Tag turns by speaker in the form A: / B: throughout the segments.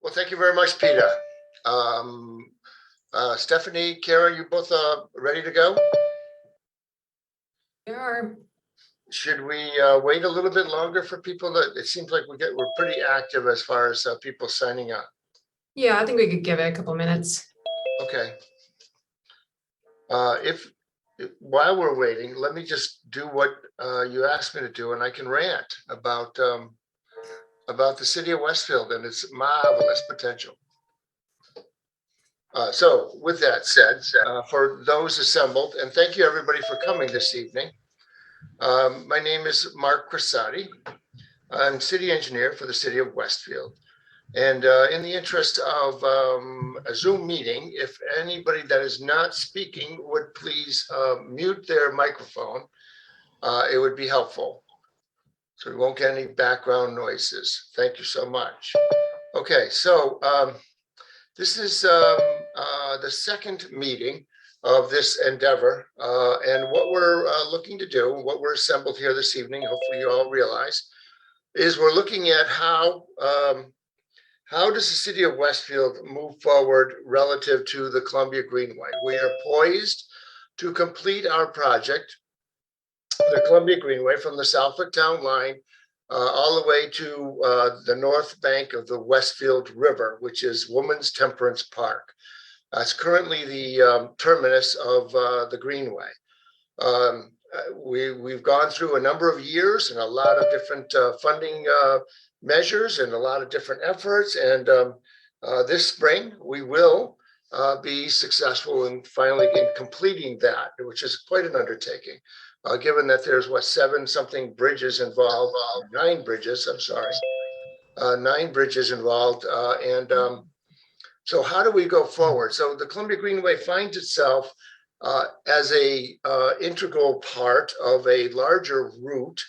A: Well, thank you very much, Peter. Um, Stephanie, Kara, you both ready to go?
B: There are.
A: Should we wait a little bit longer for people? It seems like we're pretty active as far as people signing up.
B: Yeah, I think we could give it a couple minutes.
A: Okay. If while we're waiting, let me just do what you asked me to do, and I can rant about the city of Westfield and its marvelous potential. So with that said, for those assembled, and thank you everybody for coming this evening. My name is Mark Cressati. I'm city engineer for the city of Westfield. And in the interest of a Zoom meeting, if anybody that is not speaking would please mute their microphone, it would be helpful. So we won't get any background noises. Thank you so much. Okay, so this is the second meeting of this endeavor. And what we're looking to do, what we're assembled here this evening, hopefully you all realize, is we're looking at how does the city of Westfield move forward relative to the Colmbia Greenway? We are poised to complete our project, the Colmbia Greenway, from the Southwick Town line all the way to the north bank of the Westfield River, which is Women's Temperance Park. It's currently the terminus of the Greenway. We've gone through a number of years and a lot of different funding measures and a lot of different efforts. And this spring, we will be successful in finally completing that, which is quite an undertaking, given that there's seven something bridges involved, 9 bridges, I'm sorry, 9 bridges involved. So how do we go forward? So the Colmbia Greenway finds itself as a integral part of a larger route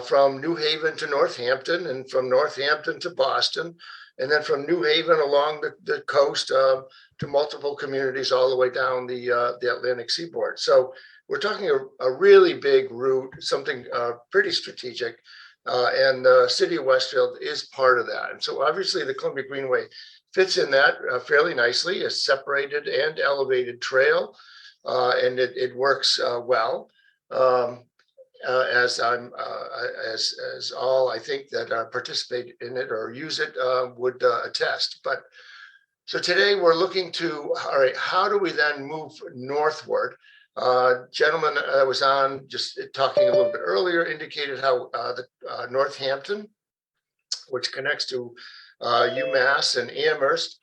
A: from New Haven to Northampton, and from Northampton to Boston, and then from New Haven along the coast to multiple communities all the way down the Atlantic seaboard. So we're talking a really big route, something pretty strategic, and the city of Westfield is part of that. And so obviously the Colmbia Greenway fits in that fairly nicely, a separated and elevated trail, and it works well. As all I think that participate in it or use it would attest. But so today we're looking to, all right, how do we then move northward? Gentleman I was on just talking a little bit earlier indicated how the Northampton, which connects to UMass and Amherst,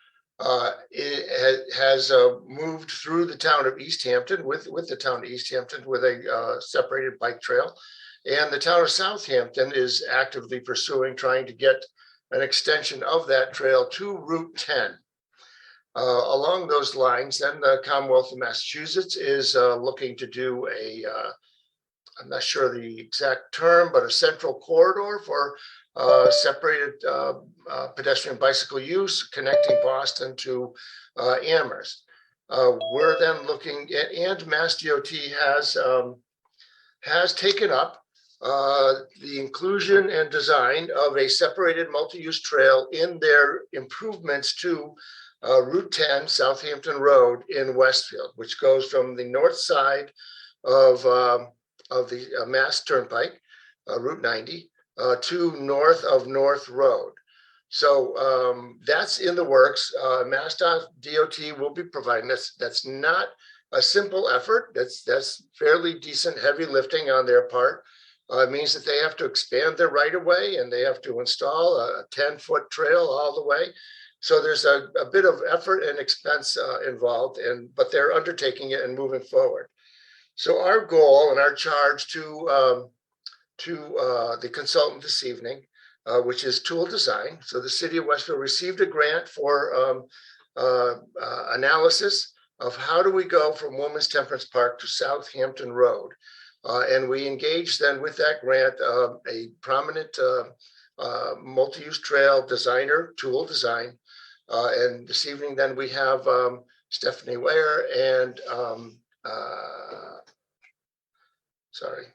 A: it has moved through the town of East Hampton with the town of East Hampton with a separated bike trail. And the town of Southampton is actively trying to get an extension of that trail to Route 10. Along those lines, then the Commonwealth of Massachusetts is looking to do I'm not sure the exact term, but a central corridor for separated pedestrian bicycle use connecting Boston to Amherst. We're then looking at, and Mass DOT has taken up the inclusion and design of a separated multi-use trail in their improvements to Route 10 Southampton Road in Westfield, which goes from the north side of the Mass Turnpike, Route 90, to north of North Road. So that's in the works. Mass DOT will be providing this. That's not a simple effort. That's fairly decent heavy lifting on their part. It means that they have to expand their right of way and they have to install a 10-foot trail all the way. So there's a bit of effort and expense involved, but they're undertaking it and moving forward. So our goal and our charge to the consultant this evening, which is Tool Design. So the city of Westfield received a grant for analysis of how do we go from Women's Temperance Park to Southampton Road. And we engaged then with that grant a prominent multi-use trail designer, Tool Design. And this evening then we have Stephanie Ware and sorry.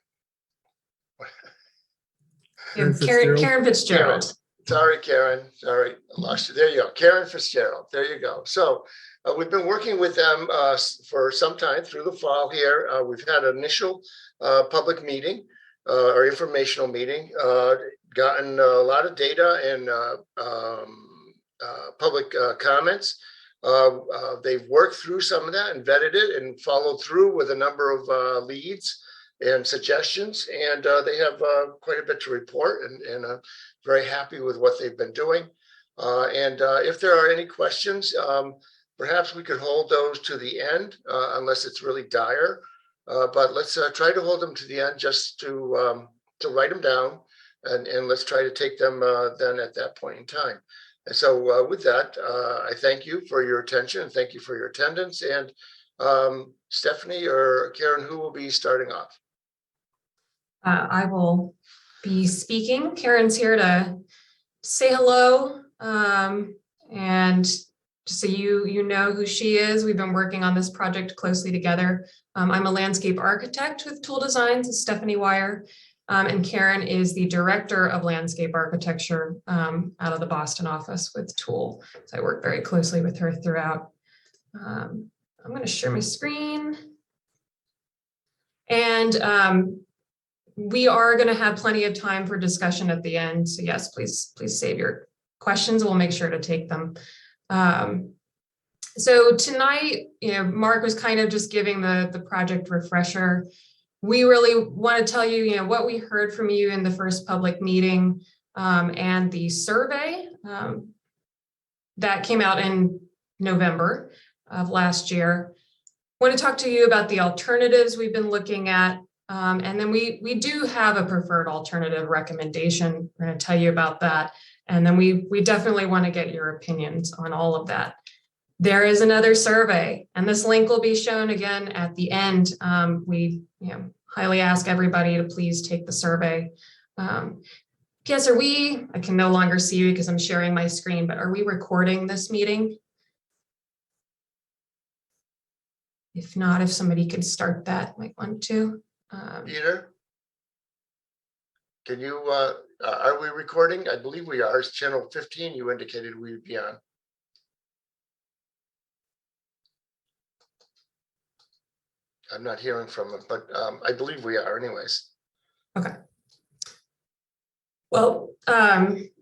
B: Karen Fitzgerald.
A: Sorry, Karen. Sorry, I lost you. There you go. Karen Fitzgerald. There you go. So we've been working with them for some time through the fall here. We've had an initial public meeting or informational meeting, gotten a lot of data and public comments. They've worked through some of that and vetted it and followed through with a number of leads and suggestions. And they have quite a bit to report and very happy with what they've been doing. And if there are any questions, perhaps we could hold those to the end unless it's really dire. But let's try to hold them to the end just to write them down. And let's try to take them then at that point in time. And so with that, I thank you for your attention and thank you for your attendance. And Stephanie or Karen, who will be starting off?
B: I will be speaking. Karen's here to say hello, and just so you know who she is. We've been working on this project closely together. I'm a landscape architect with Tool Designs, Stephanie Wire, and Karen is the director of landscape architecture out of the Boston office with Tool. So I work very closely with her throughout. I'm going to share my screen, and we are going to have plenty of time for discussion at the end. So yes, please save your questions. We'll make sure to take them. So tonight, Mark was kind of just giving the project refresher. We really want to tell you, what we heard from you in the first public meeting and the survey that came out in November of last year. I want to talk to you about the alternatives we've been looking at. And then we do have a preferred alternative recommendation. We're going to tell you about that. And then we definitely want to get your opinions on all of that. There is another survey, and this link will be shown again at the end. We highly ask everybody to please take the survey. P.S. I can no longer see you because I'm sharing my screen, but are we recording this meeting? If not, if somebody could start that, might want to.
A: Peter, can you, are we recording? I believe we are. It's channel 15 you indicated we'd be on. I'm not hearing from him, but I believe we are anyways.
B: Okay. Well,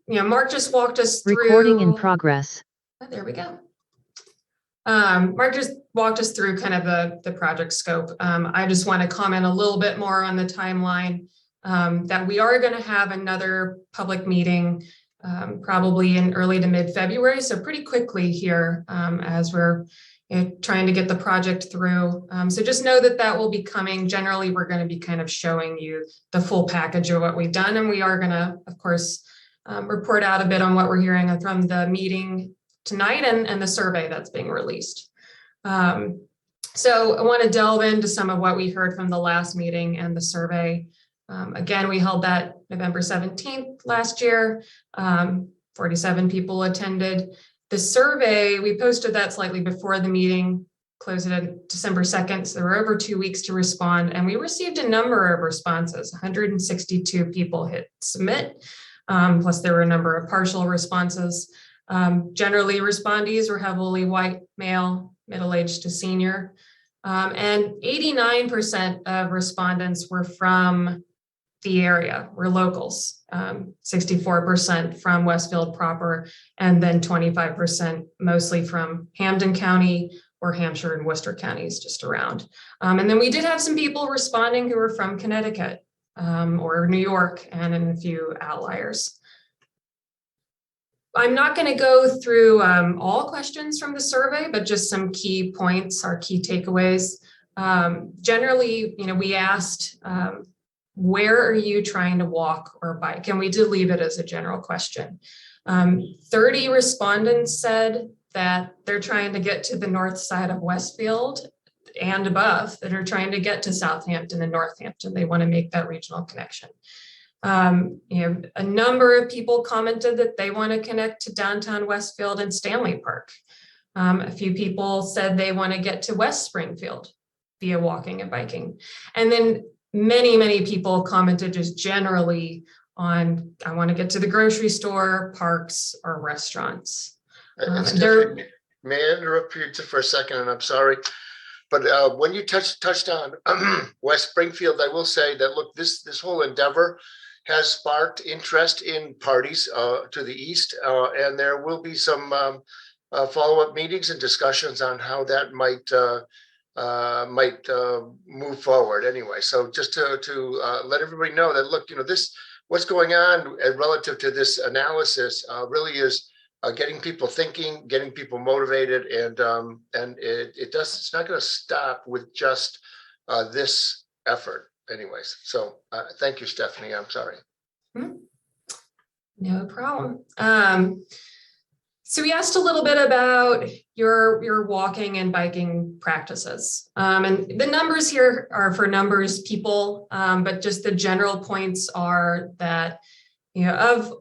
B: Mark just walked us through.
C: Recording in progress.
B: Oh, there we go. Mark just walked us through kind of the project scope. I just want to comment a little bit more on the timeline, that we are going to have another public meeting probably in early to mid-February. So pretty quickly here as we're trying to get the project through. So just know that will be coming. Generally, we're going to be kind of showing you the full package of what we've done. And we are going to, of course, report out a bit on what we're hearing from the meeting tonight and the survey that's being released. So I want to delve into some of what we heard from the last meeting and the survey. Again, we held that November 17th last year. 47 people attended. The survey, we posted that slightly before the meeting, closed it on December 2nd. So there were over 2 weeks to respond, and we received a number of responses. 162 people hit submit, plus there were a number of partial responses. Generally, respondees were heavily white, male, middle-aged to senior, and 89% of respondents were from the area, were locals, 64% from Westfield proper, and then 25% mostly from Hampden County or Hampshire and Worcester counties just around. And then we did have some people responding who were from Connecticut or New York, and in a few outliers. I'm not going to go through all questions from the survey, but just some key points, our key takeaways. Generally, we asked, where are you trying to walk or bike? And we did leave it as a general question. 30 respondents said that they're trying to get to the north side of Westfield and above, that are trying to get to Southampton and Northampton. They want to make that regional connection. A number of people commented that they want to connect to downtown Westfield and Stanley Park. A few people said they want to get to West Springfield via walking and biking. And then many people commented just generally on, I want to get to the grocery store, parks, or restaurants.
A: And
B: And there,
A: Stephanie, may I interrupt you just for a second? And I'm sorry, but when you touched on West Springfield, I will say that, look, this whole endeavor has sparked interest in parties to the east, and there will be some follow-up meetings and discussions on how that might move forward. Anyway, so just to let everybody know that, look, this, what's going on relative to this analysis really is getting people thinking, getting people motivated, and it's not going to stop with just this effort. Anyways, so thank you, Stephanie. I'm sorry.
B: No problem. So we asked a little bit about your walking and biking practices. And the numbers here are for numbers people, but just the general points are that, of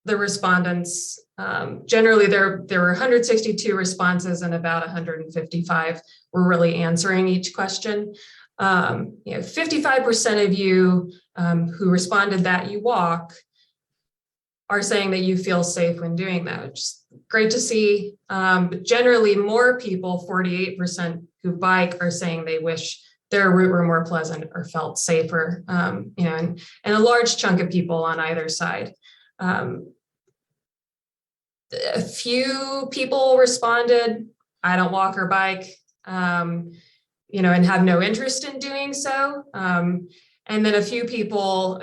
B: the respondents, generally there were 162 responses and about 155 were really answering each question. 55% of you who responded that you walk are saying that you feel safe when doing that, which is great to see. But generally, more people, 48% who bike, are saying they wish their route were more pleasant or felt safer. And a large chunk of people on either side. A few people responded, I don't walk or bike, and have no interest in doing so. And then a few people,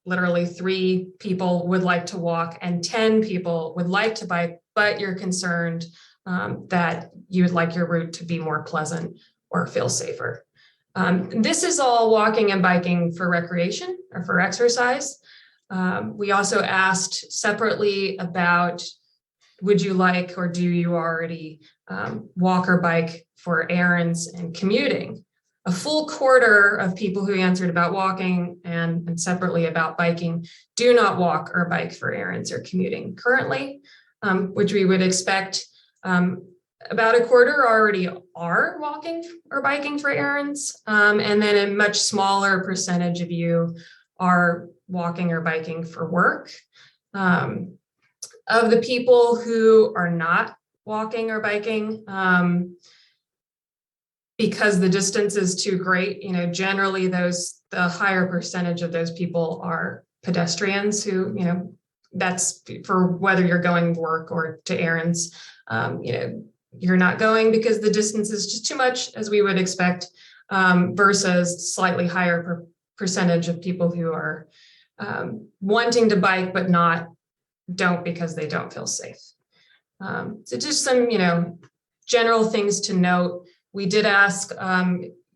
B: literally 3 people, would like to walk, and 10 people would like to bike, but you're concerned that you would like your route to be more pleasant or feel safer. This is all walking and biking for recreation or for exercise. We also asked separately about, would you like, or do you already walk or bike for errands and commuting? A full quarter of people who answered about walking and separately about biking do not walk or bike for errands or commuting currently, which we would expect. About a quarter already are walking or biking for errands, and then a much smaller percentage of you are walking or biking for work. Of the people who are not walking or biking, because the distance is too great, generally the higher percentage of those people are pedestrians who, that's for whether you're going to work or to errands, you're not going because the distance is just too much, as we would expect, versus slightly higher percentage of people who are wanting to bike but don't because they don't feel safe. So just some, general things to note. We did ask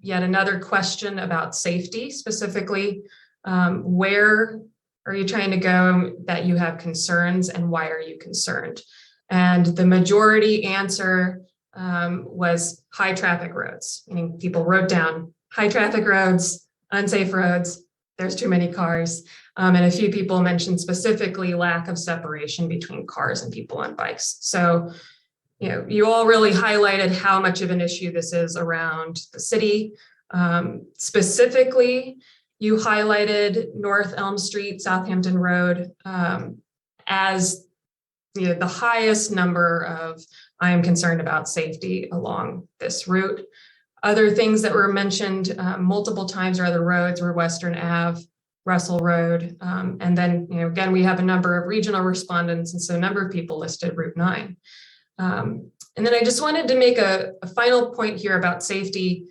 B: yet another question about safety, specifically, where are you trying to go that you have concerns, and why are you concerned? And the majority answer was high traffic roads, meaning people wrote down high traffic roads, unsafe roads, there's too many cars. And a few people mentioned specifically lack of separation between cars and people on bikes. So, you all really highlighted how much of an issue this is around the city. Specifically, you highlighted North Elm Street, Southampton Road as the highest number of I am concerned about safety along this route. Other things that were mentioned multiple times are other roads were Western Ave, Russell Road, and then again we have a number of regional respondents, and so a number of people listed Route 9. And then I just wanted to make a final point here about safety.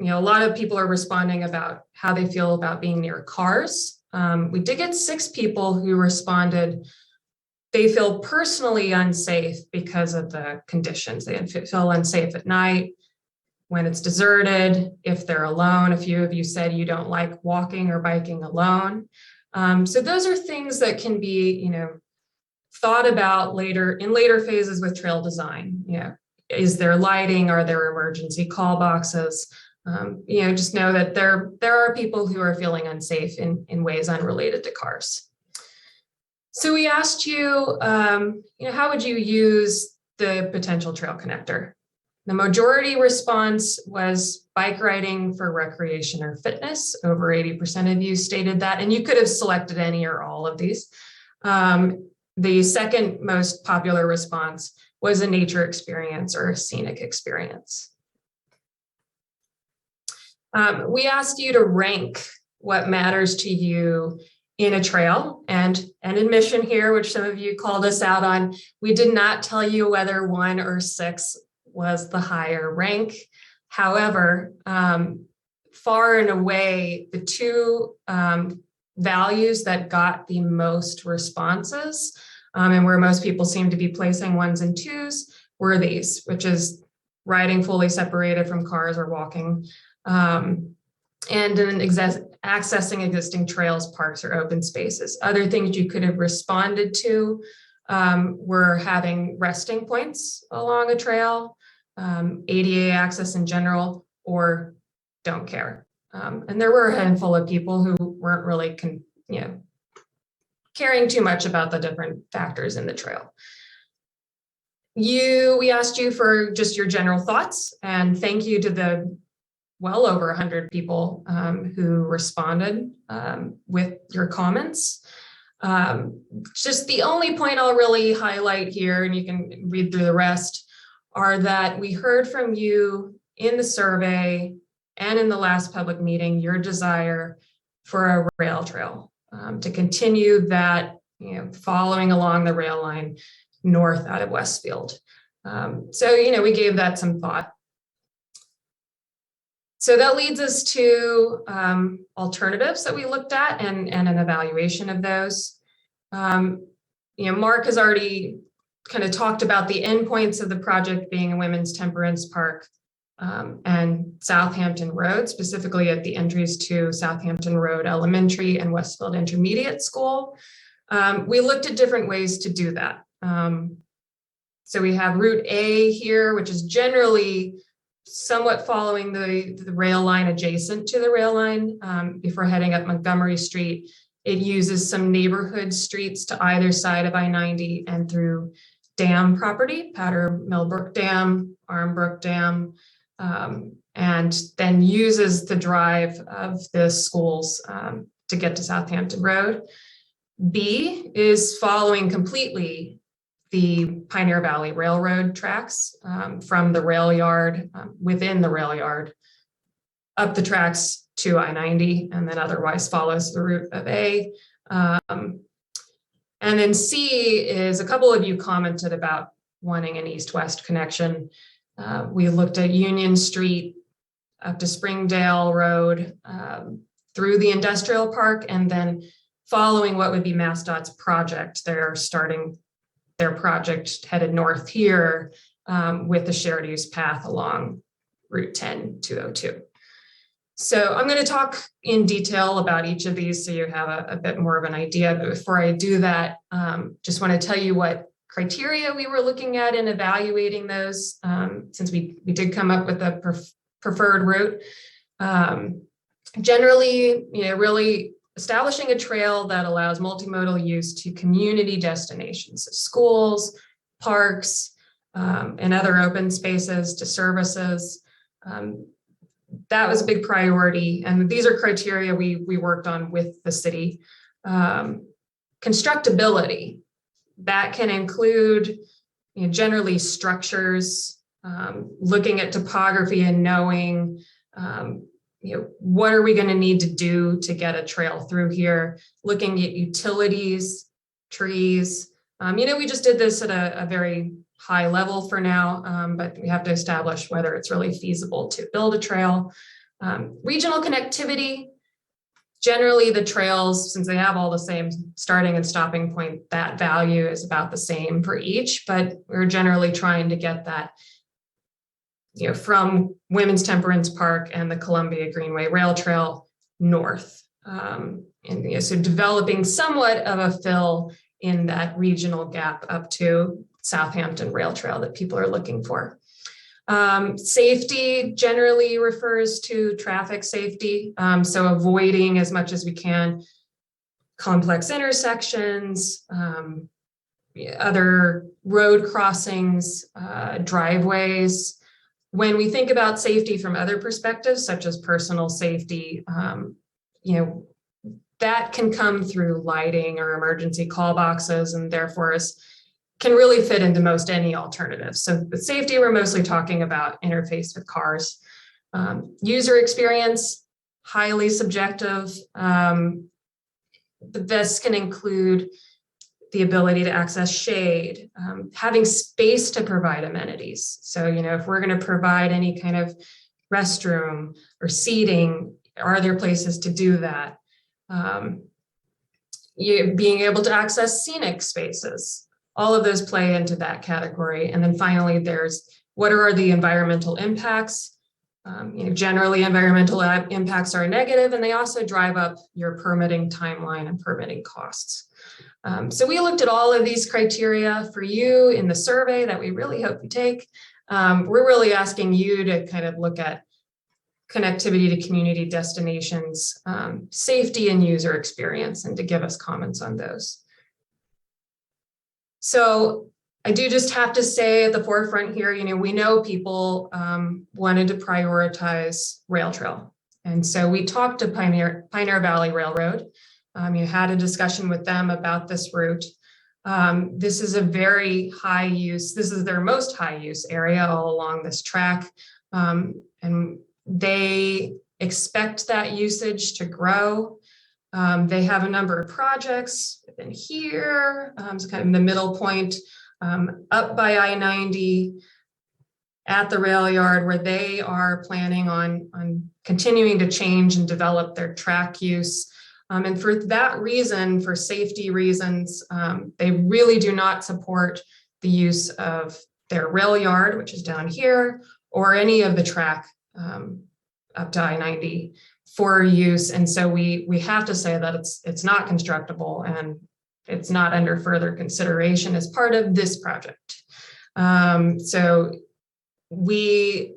B: A lot of people are responding about how they feel about being near cars. We did get 6 people who responded they feel personally unsafe because of the conditions. They feel unsafe at night, when it's deserted, if they're alone. A few of you said you don't like walking or biking alone. So those are things that can be, thought about in later phases with trail design. Is there lighting? Are there emergency call boxes? Just know that there are people who are feeling unsafe in ways unrelated to cars. So we asked you, how would you use the potential trail connector? The majority response was bike riding for recreation or fitness. Over 80% of you stated that, and you could have selected any or all of these. The second most popular response was a nature experience or a scenic experience. We asked you to rank what matters to you in a trail, and an admission here, which some of you called us out on. We did not tell you whether 1 or 6 was the higher rank. However, far and away, the two values that got the most responses, and where most people seem to be placing 1s and 2s, were these, which is riding fully separated from cars or walking, and then accessing existing trails, parks, or open spaces. Other things you could have responded to were having resting points along a trail, ADA access in general, or don't care. And there were a handful of people who weren't really caring too much about the different factors in the trail. We asked you for just your general thoughts, and thank you to the well over 100 people who responded with your comments. Just the only point I'll really highlight here, and you can read through the rest, are that we heard from you in the survey and in the last public meeting your desire for a rail trail, to continue that, following along the rail line north out of Westfield. So, we gave that some thought. So that leads us to alternatives that we looked at and an evaluation of those. Mark has already kind of talked about the endpoints of the project being a women's temperance park and Southampton Road, specifically at the entries to Southampton Road Elementary and Westfield Intermediate School. We looked at different ways to do that. So we have Route A here, which is generally somewhat following the rail line, adjacent to the rail line before heading up Montgomery Street. It uses some neighborhood streets to either side of I-90 and through dam property, Powder Millbrook Dam, Armbrook Dam, and then uses the drive of the schools to get to Southampton Road. B is following completely the Pioneer Valley Railroad tracks from the rail yard, within the rail yard, up the tracks to I-90, and then otherwise follows the route of A. And then C is, a couple of you commented about wanting an east-west connection. We looked at Union Street up to Springdale Road, through the industrial park, and then following what would be MassDOT's project. They're starting their project headed north here with the shared use path along Route 10-202. So I'm going to talk in detail about each of these so you have a bit more of an idea. But before I do that, just want to tell you what criteria we were looking at in evaluating those, since we did come up with a preferred route. Generally, really establishing a trail that allows multimodal use to community destinations, schools, parks, and other open spaces, to services. That was a big priority. And these are criteria we worked on with the city. Constructability, that can include generally structures, looking at topography and knowing what are we going to need to do to get a trail through here, looking at utilities, trees. We just did this at a very high level for now, but we have to establish whether it's really feasible to build a trail. Regional connectivity, generally the trails, since they have all the same starting and stopping point, that value is about the same for each, but we're generally trying to get that from Women's Temperance Park and the Colmbia Greenway Rail Trail north. So developing somewhat of a fill in that regional gap up to Southampton Rail Trail that people are looking for. Safety generally refers to traffic safety. So avoiding as much as we can complex intersections, other road crossings, driveways, When we think about safety from other perspectives, such as personal safety, you know, that can come through lighting or emergency call boxes, and therefore can really fit into most any alternative. So with safety, we're mostly talking about interface with cars. User experience, highly subjective. This can include the ability to access shade, having space to provide amenities. So, you know, if we're going to provide any kind of restroom or seating, are there places to do that? Being able to access scenic spaces, all of those play into that category. And then finally, there's what are the environmental impacts? You know, generally environmental impacts are negative, and they also drive up your permitting timeline and permitting costs. So we looked at all of these criteria for you in the survey that we really hope you take. We're really asking you to kind of look at connectivity to community destinations, safety and user experience, and to give us comments on those. So I do just have to say at the forefront here, you know, we know people wanted to prioritize rail trail. And so we talked to Pioneer Valley Railroad. You had a discussion with them about this route. This is a very high use, this is their most high use area all along this track. And they expect that usage to grow. They have a number of projects within here, so kind of in the middle point, up by I-90 at the rail yard, where they are planning on continuing to change and develop their track use. And for that reason, for safety reasons, they really do not support the use of their rail yard, which is down here, or any of the track up to I-90 for use. And so we have to say that it's not constructible and it's not under further consideration as part of this project. So we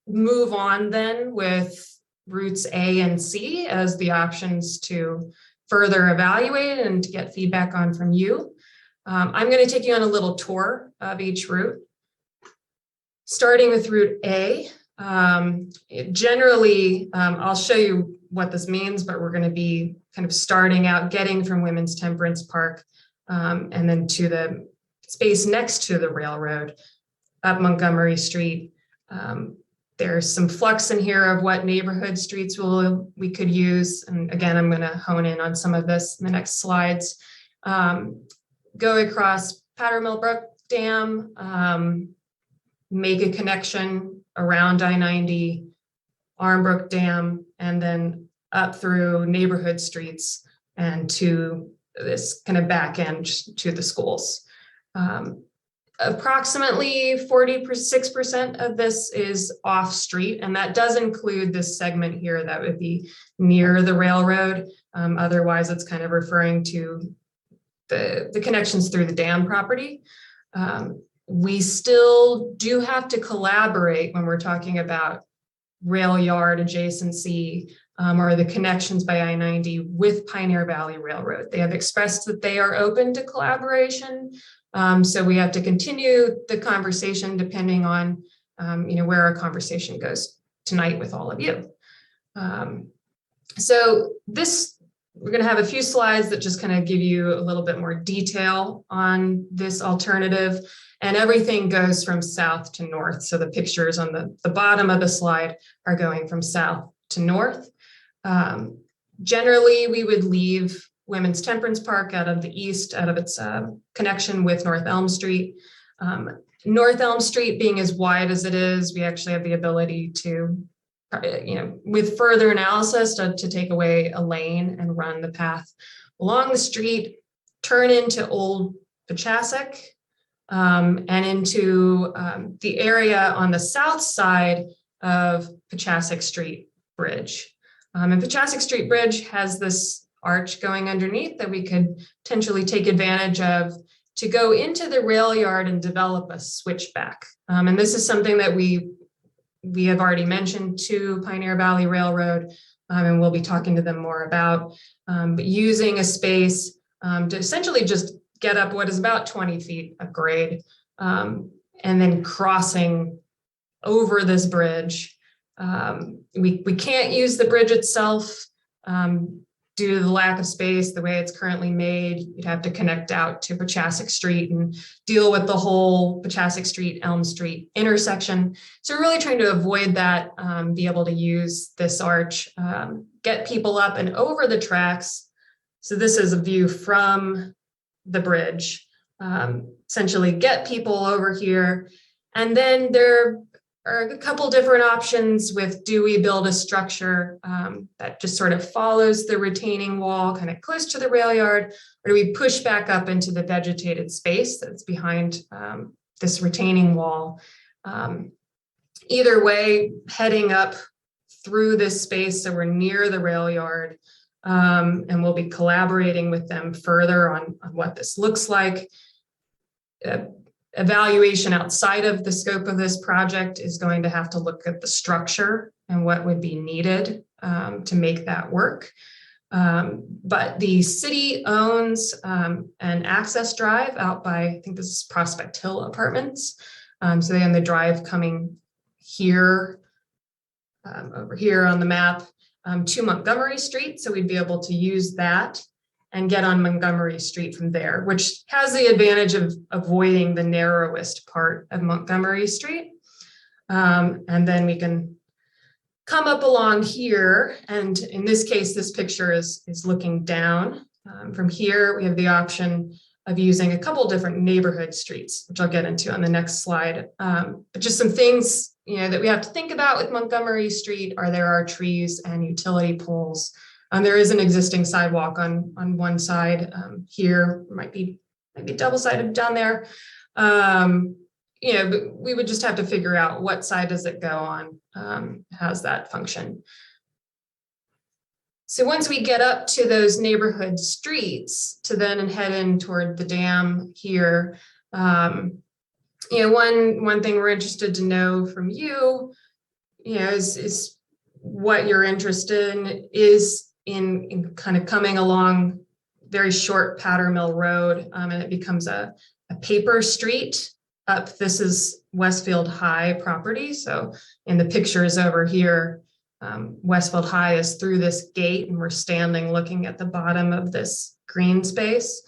B: move on then with routes A and C as the options to further evaluate and to get feedback on from you. I'm going to take you on a little tour of each route. Starting with route A, generally, I'll show you what this means, but we're going to be kind of starting out, getting from Women's Temperance Park and then to the space next to the railroad up Montgomery Street. There's some flux in here of what neighborhood streets we could use. And again, I'm going to hone in on some of this in the next slides. Go across Powder Mill Brook Dam, make a connection around I-90, Armbrook Dam, and then up through neighborhood streets and to this kind of back end to the schools. Approximately 46% of this is off street, and that does include this segment here that would be near the railroad. Otherwise, it's kind of referring to the connections through the dam property. We still do have to collaborate when we're talking about rail yard adjacency or the connections by I-90 with Pioneer Valley Railroad. They have expressed that they are open to collaboration. So we have to continue the conversation depending on where our conversation goes tonight with all of you. So we're going to have a few slides that just kind of give you a little bit more detail on this alternative, and everything goes from south to north. So the pictures on the bottom of the slide are going from south to north. Generally, we would leave Women's Temperance Park out of the east, out of its connection with North Elm Street. North Elm Street being as wide as it is, we actually have the ability to, with further analysis, to take away a lane and run the path along the street, turn into Old Pachasik, and into the area on the south side of Pachasik Street Bridge. And Pachasik Street Bridge has this arch going underneath that we could potentially take advantage of to go into the rail yard and develop a switchback. And this is something that we have already mentioned to Pioneer Valley Railroad, and we'll be talking to them more about, but using a space to essentially just get up what is about 20 feet of grade, and then crossing over this bridge. We can't use the bridge itself due to the lack of space, the way it's currently made. You'd have to connect out to Pachasik Street and deal with the whole Pachasik Street, Elm Street intersection. So we're really trying to avoid that, be able to use this arch, get people up and over the tracks. So this is a view from the bridge, essentially get people over here. And then there are a couple different options with, do we build a structure that just sort of follows the retaining wall kind of close to the rail yard, or do we push back up into the vegetated space that's behind this retaining wall? Either way, heading up through this space, so we're near the rail yard, and we'll be collaborating with them further on what this looks like. Evaluation outside of the scope of this project is going to have to look at the structure and what would be needed to make that work. But the city owns an access drive out by, I think this is Prospect Hill Apartments. So they own the drive coming here, over here on the map, to Montgomery Street. So we'd be able to use that and get on Montgomery Street from there, which has the advantage of avoiding the narrowest part of Montgomery Street. And then we can come up along here. And in this case, this picture is looking down. From here, we have the option of using a couple different neighborhood streets, which I'll get into on the next slide. But just some things, that we have to think about with Montgomery Street are there are trees and utility poles. There is an existing sidewalk on one side here, might be double-sided down there. But we would just have to figure out what side does it go on, how's that function. So once we get up to those neighborhood streets to then head in toward the dam here, one thing we're interested to know from you, is what you're interested in is in kind of coming along very short Powder Mill Road, and it becomes a paper street up. This is Westfield High property. So in the pictures over here, Westfield High is through this gate, and we're standing looking at the bottom of this green space.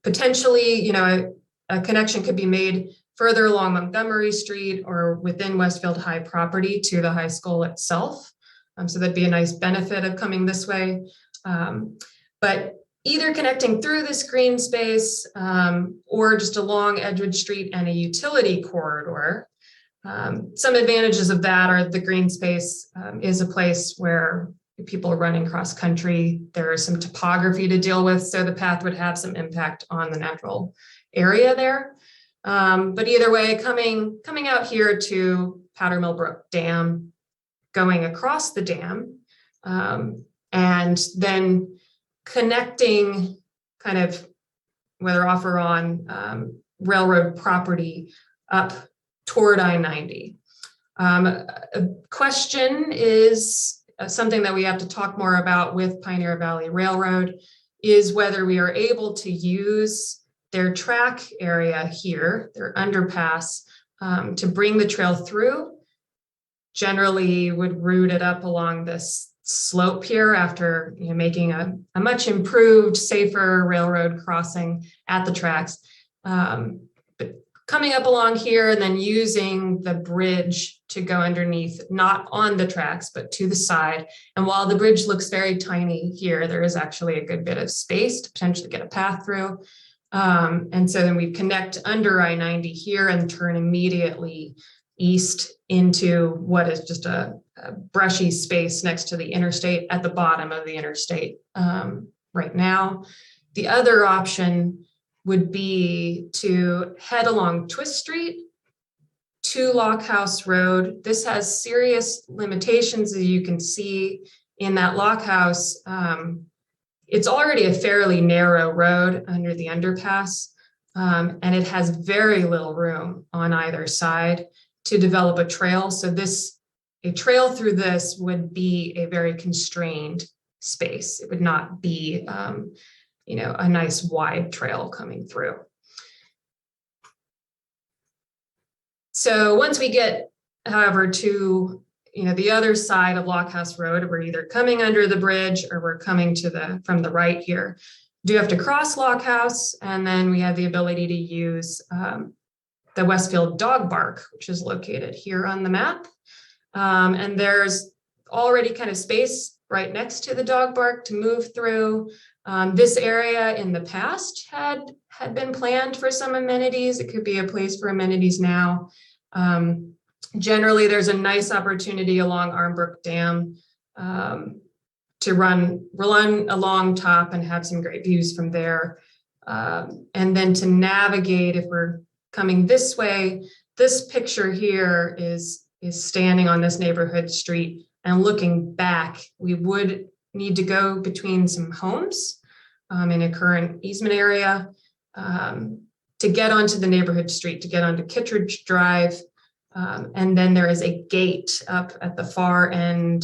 B: Potentially, a connection could be made further along Montgomery Street or within Westfield High property to the high school itself. So that'd be a nice benefit of coming this way. But either connecting through this green space or just along Edgewood Street and a utility corridor. Some advantages of that are the green space is a place where people are running cross country. There is some topography to deal with, so the path would have some impact on the natural area there. But either way, coming out here to Powder Mill Brook Dam, going across the dam, and then connecting kind of whether off or on railroad property up toward I-90. A question is something that we have to talk more about with Pioneer Valley Railroad is whether we are able to use their track area here, their underpass, to bring the trail through. Generally would route it up along this slope here after making a much improved, safer railroad crossing at the tracks. But coming up along here and then using the bridge to go underneath, not on the tracks, but to the side. And while the bridge looks very tiny here, there is actually a good bit of space to potentially get a path through. And so then we connect under I-90 here and turn immediately east into what is just a brushy space next to the interstate at the bottom of the interstate right now. The other option would be to head along Twist Street to Lockhouse Road. This has serious limitations, as you can see in that Lockhouse. It's already a fairly narrow road under the underpass, and it has very little room on either side to develop a trail. So a trail through this would be a very constrained space. It would not be, a nice wide trail coming through. So once we get however, to the other side of Lockhouse Road, we're either coming under the bridge or we're coming from the right here. Do have to cross Lockhouse, and then we have the ability to use the Westfield Dog Park, which is located here on the map. And there's already kind of space right next to the dog park to move through. This area in the past had been planned for some amenities. It could be a place for amenities now. Generally, there's a nice opportunity along Armbrook Dam to run along top and have some great views from there. And then to navigate, if we're coming this way, this picture here is standing on this neighborhood street and looking back. We would need to go between some homes in a current easement area to get onto the neighborhood street, to get onto Kittredge Drive. And then there is a gate up at the far end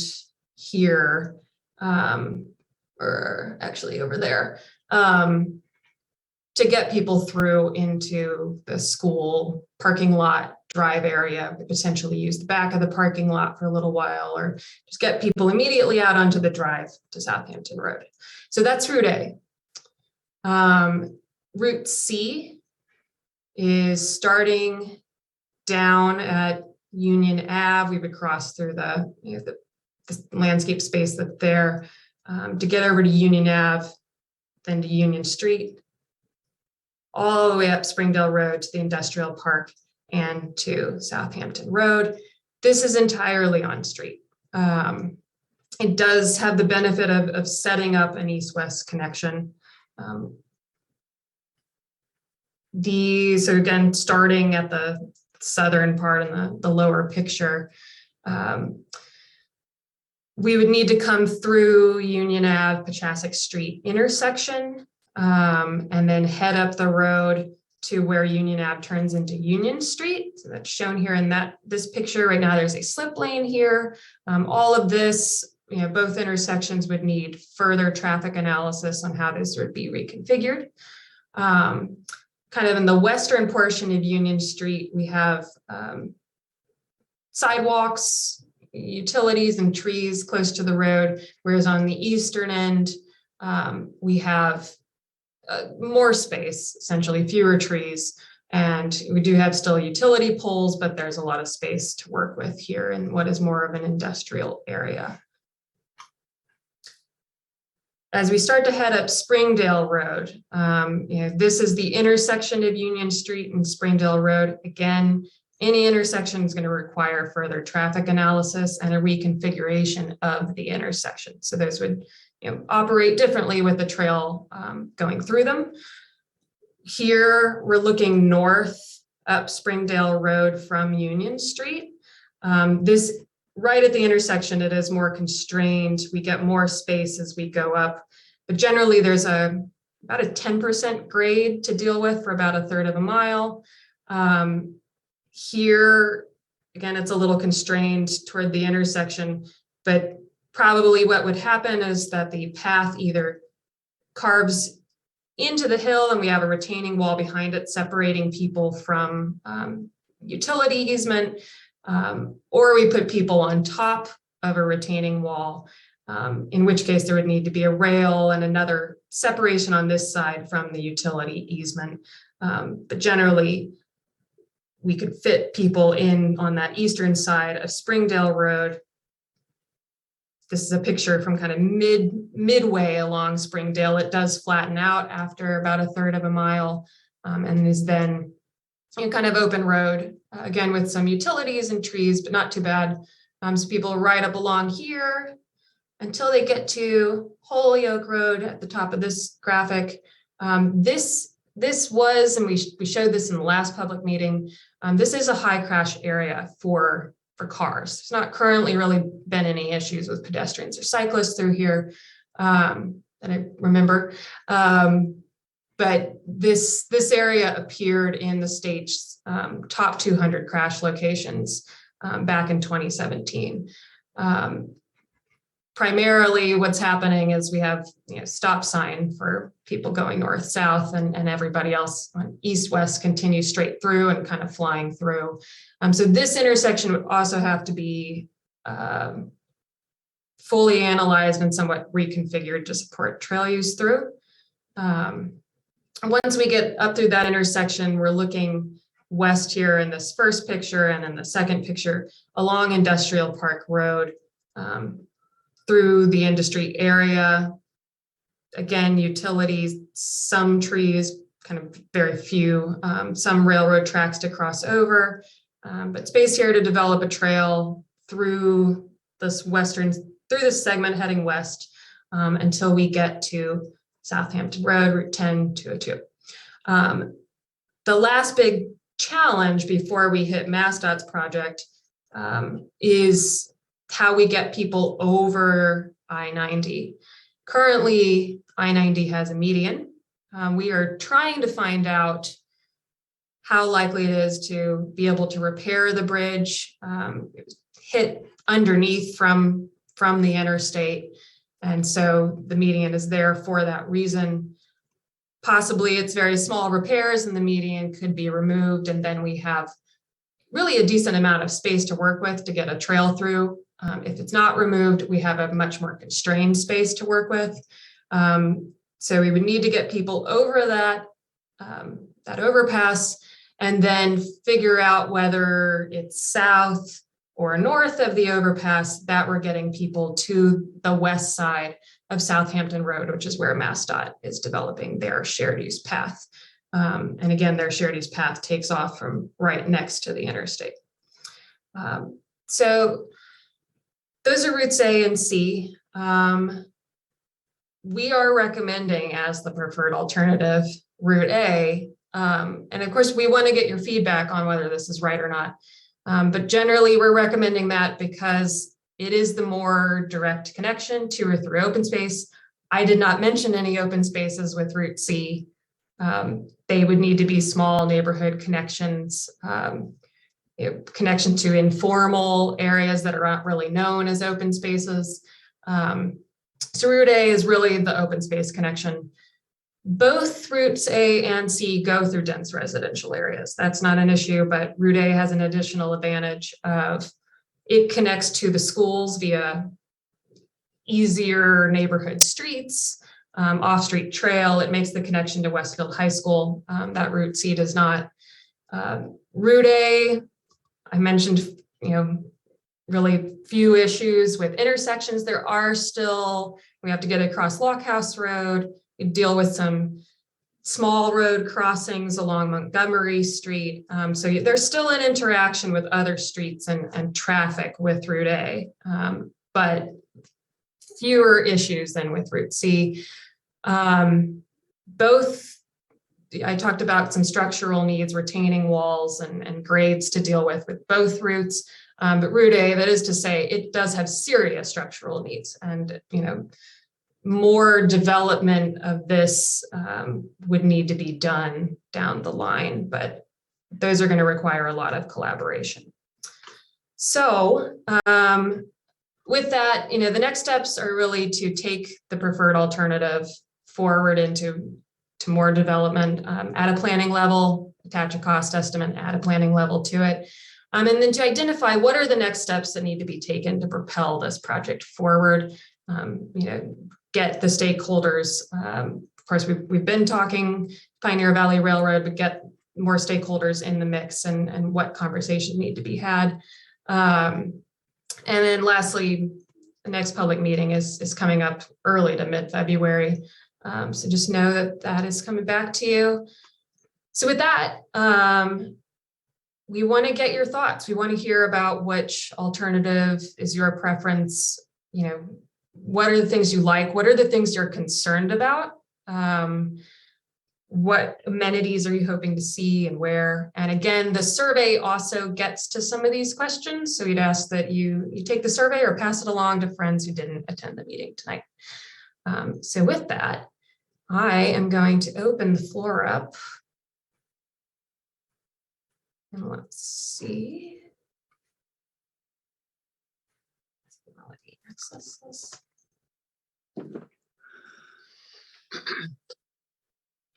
B: here, or actually over there, to get people through into the school parking lot drive area, potentially use the back of the parking lot for a little while, or just get people immediately out onto the drive to Southampton Road. So that's Route A. Route C is starting down at Union Ave. We would cross through the landscape space that's there to get over to Union Ave, then to Union Street, all the way up Springdale Road to the Industrial Park and to Southampton Road. This is entirely on street. It does have the benefit of setting up an east-west connection. So again, starting at the southern part in the lower picture, we would need to come through Union Ave, Pachasik Street intersection, and then head up the road to where Union Ave turns into Union Street. So that's shown here in this picture. Right now, there's a slip lane here. All of this, both intersections would need further traffic analysis on how this would be reconfigured. Kind of in the western portion of Union Street, we have sidewalks, utilities, and trees close to the road, whereas on the eastern end, we have more space, essentially fewer trees, and we do have still utility poles, but there's a lot of space to work with here in what is more of an industrial area. As we start to head up Springdale Road, this is the intersection of Union Street and Springdale Road. Again, any intersection is going to require further traffic analysis and a reconfiguration of the intersection. So those would operate differently with the trail going through them. Here, we're looking north up Springdale Road from Union Street. This right at the intersection, it is more constrained. We get more space as we go up, but generally there's about a 10% grade to deal with for about a third of a mile. Here, again, it's a little constrained toward the intersection, but probably what would happen is that the path either carves into the hill and we have a retaining wall behind it separating people from utility easement, or we put people on top of a retaining wall, in which case there would need to be a rail and another separation on this side from the utility easement. But generally, we could fit people in on that eastern side of Springdale Road. This is a picture from kind of midway along Springdale. It does flatten out after about a third of a mile, and is then kind of open road, again with some utilities and trees, but not too bad. So people ride up along here until they get to Holyoke Road at the top of this graphic. This was, and we showed this in the last public meeting, this is a high crash area for cars. There's not currently really been any issues with pedestrians or cyclists through here that I remember. But this area appeared in the state's top 200 crash locations back in 2017. primarily what's happening is we have, stop sign for people going north, south, and everybody else on east, west continues straight through and kind of flying through. So this intersection would also have to be fully analyzed and somewhat reconfigured to support trail use through. Once we get up through that intersection, we're looking west here in this first picture, and then the second picture along Industrial Park Road, through the industry area. Again, utilities, some trees, kind of very few, some railroad tracks to cross over, but space here to develop a trail through this segment heading west, until we get to Southampton Road, Route 10, 202. The last big challenge before we hit MassDOT's project is how we get people over I-90. Currently, I-90 has a median. We are trying to find out how likely it is to be able to repair the bridge, hit underneath from the interstate. And so the median is there for that reason. Possibly it's very small repairs and the median could be removed, and then we have really a decent amount of space to work with to get a trail through. If it's not removed, we have a much more constrained space to work with. So we would need to get people over that overpass, and then figure out whether it's south or north of the overpass that we're getting people to the west side of Southampton Road, which is where MassDOT is developing their shared use path. And again, their shared use path takes off from right next to the interstate. So those are routes A and C. We are recommending as the preferred alternative Route A. And of course, we want to get your feedback on whether this is right or not. But generally, we're recommending that because it is the more direct connection to or through open space. I did not mention any open spaces with Route C. They would need to be small neighborhood connections, connection to informal areas that are not really known as open spaces. So Route A is really the open space connection. Both routes A and C go through dense residential areas. That's not an issue, but Route A has an additional advantage of it connects to the schools via easier neighborhood streets, off-street trail. It makes the connection to Westfield High School. That Route C does not. Route A, I mentioned, really few issues with intersections. There are still, we have to get across Lockhouse Road, deal with some small road crossings along Montgomery Street. So there's still an interaction with other streets and traffic with Route A, but fewer issues than with Route C. Both, I talked about some structural needs, retaining walls and grades to deal with both routes. But Route A, that is to say, it does have serious structural needs, and more development of this would need to be done down the line, but those are going to require a lot of collaboration. So with that, the next steps are really to take the preferred alternative forward into more development at a planning level, attach a cost estimate, add a planning level to it. And then to identify what are the next steps that need to be taken to propel this project forward, get the stakeholders. Of course, we've been talking Pioneer Valley Railroad, but get more stakeholders in the mix and what conversations need to be had. And then lastly, the next public meeting is coming up early to mid-February. So just know that that is coming back to you. So with that, we want to get your thoughts. We want to hear about which alternative is your preference. What are the things you like? What are the things you're concerned about? What amenities are you hoping to see and where? And again, the survey also gets to some of these questions. So we'd ask that you take the survey or pass it along to friends who didn't attend the meeting tonight. So with that, I am going to open the floor up. And let's see. Access this.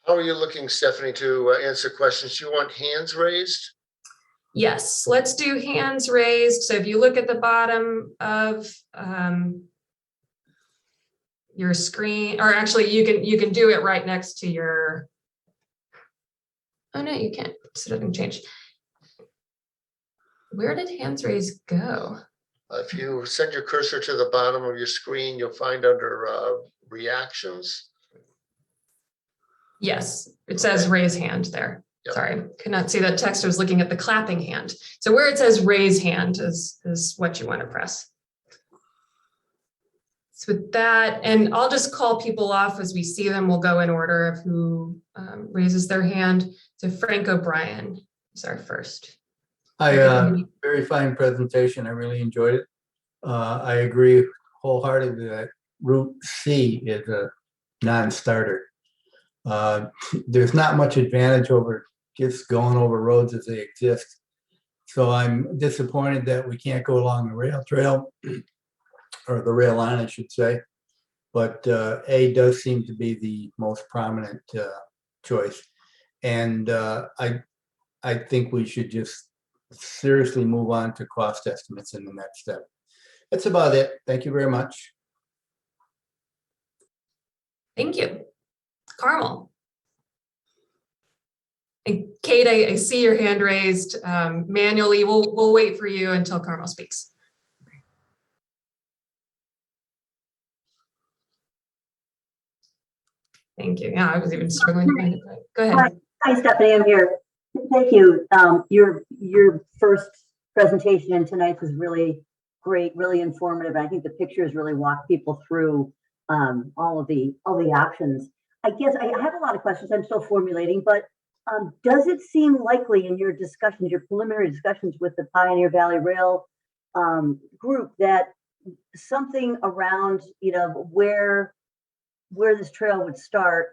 A: How are you looking, Stephanie, to answer questions? You want hands raised?
B: Yes, let's do hands raised. So if you look at the bottom of your screen, or actually you can do it right next to your, oh no, you can't, so it doesn't change. Where did hands raised go?
A: If you send your cursor to the bottom of your screen, you'll find under reactions.
B: Yes, it says raise hand there.
A: Yep.
B: Sorry, could not see that text. I was looking at the clapping hand. So where it says raise hand is what you want to press. So with that, and I'll just call people off as we see them. We'll go in order of who raises their hand. So Frank O'Brien is our first.
C: Very fine presentation. I really enjoyed it. I agree wholeheartedly that Route C is a non-starter. There's not much advantage over just going over roads as they exist. So I'm disappointed that we can't go along the rail trail, or the rail line, I should say. But A does seem to be the most prominent choice. And I think we should just seriously move on to cost estimates in the next step. That's about it. Thank you very much.
B: Thank you. Carmel. And Kate, I see your hand raised manually. We'll wait for you until Carmel speaks. Thank you. Yeah, I was even struggling to find it. Go ahead.
D: Hi, Stephanie, I'm here. Thank you. Your first presentation and tonight's was really great, really informative. I think the pictures really walk people through all the options. I guess I have a lot of questions I'm still formulating, but does it seem likely in your discussions, your preliminary discussions with the Pioneer Valley Rail group, that something around, where this trail would start,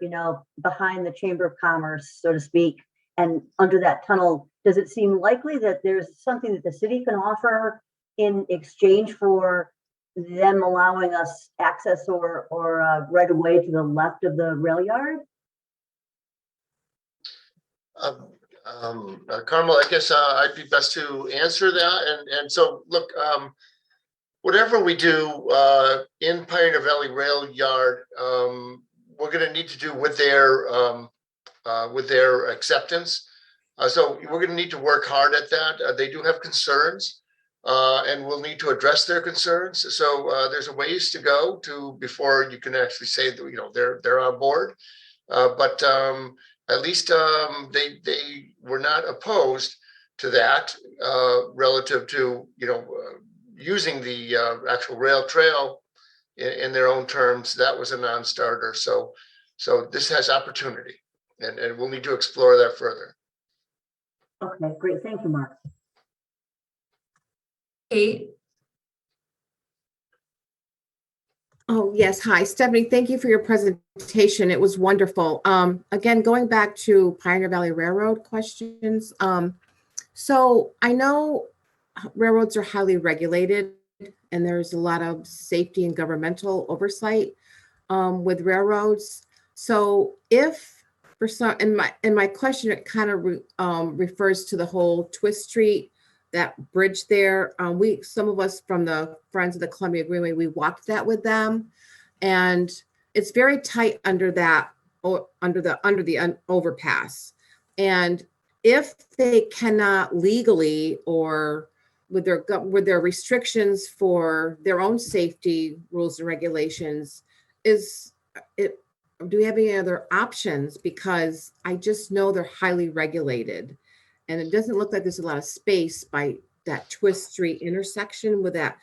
D: behind the Chamber of Commerce, so to speak, and under that tunnel, does it seem likely that there's something that the city can offer in exchange for them allowing us access or right away to the left of the rail yard?
A: Carmel, I guess I'd be best to answer that. And so, look, whatever we do in Pioneer Valley Rail Yard, we're going to need to do with their acceptance. So we're going to need to work hard at that. They do have concerns, and we'll need to address their concerns. So there's a ways to go before you can actually say that they're on board. But at least they were not opposed to that relative to using the actual rail trail in their own terms. That was a non-starter. So this has opportunity, and we'll need to explore that further.
D: Okay, great. Thank you, Mark.
B: Kate.
E: Oh, yes. Hi, Stephanie. Thank you for your presentation. It was wonderful. Again, going back to Pioneer Valley Railroad questions. So I know railroads are highly regulated, and there's a lot of safety and governmental oversight with railroads. So if for some, and my question, it kind of refers to the whole Twist Street, that bridge there. Some of us from the Friends of the Colmbia Greenway, we walked that with them, and it's very tight under that, under the overpass. And if they cannot legally, or with their restrictions for their own safety rules and regulations, do we have any other options? Because I just know they're highly regulated. And it doesn't look like there's a lot of space by that Twist Street intersection with that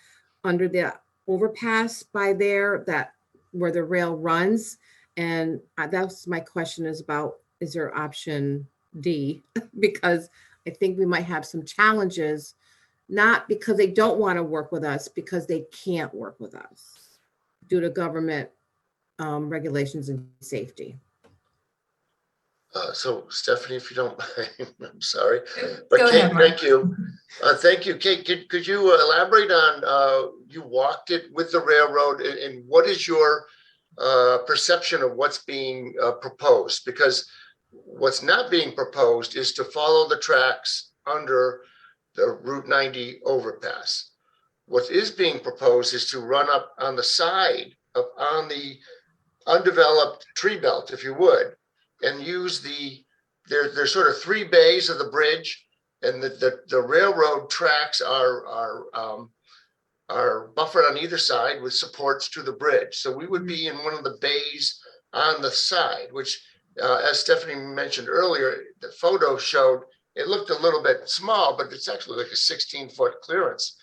E: under the overpass by there, that where the rail runs. And that's my question, is there option D? Because I think we might have some challenges, not because they don't want to work with us, because they can't work with us due to government regulations and safety.
A: So Stephanie, if you don't mind, I'm sorry, but
B: Go
A: Kate,
B: ahead, Mark.
A: thank you. Thank you, Kate. Could you elaborate on, you walked it with the railroad, and what is your perception of what's being proposed, because what's not being proposed is to follow the tracks under the Route 90 overpass. What is being proposed is to run up on the side of, on the undeveloped tree belt, if you would, and use there's sort of three bays of the bridge, and the railroad tracks are buffered on either side with supports to the bridge. So we would be in one of the bays on the side, which, as Stephanie mentioned earlier, the photo showed it looked a little bit small, but it's actually like a 16-foot clearance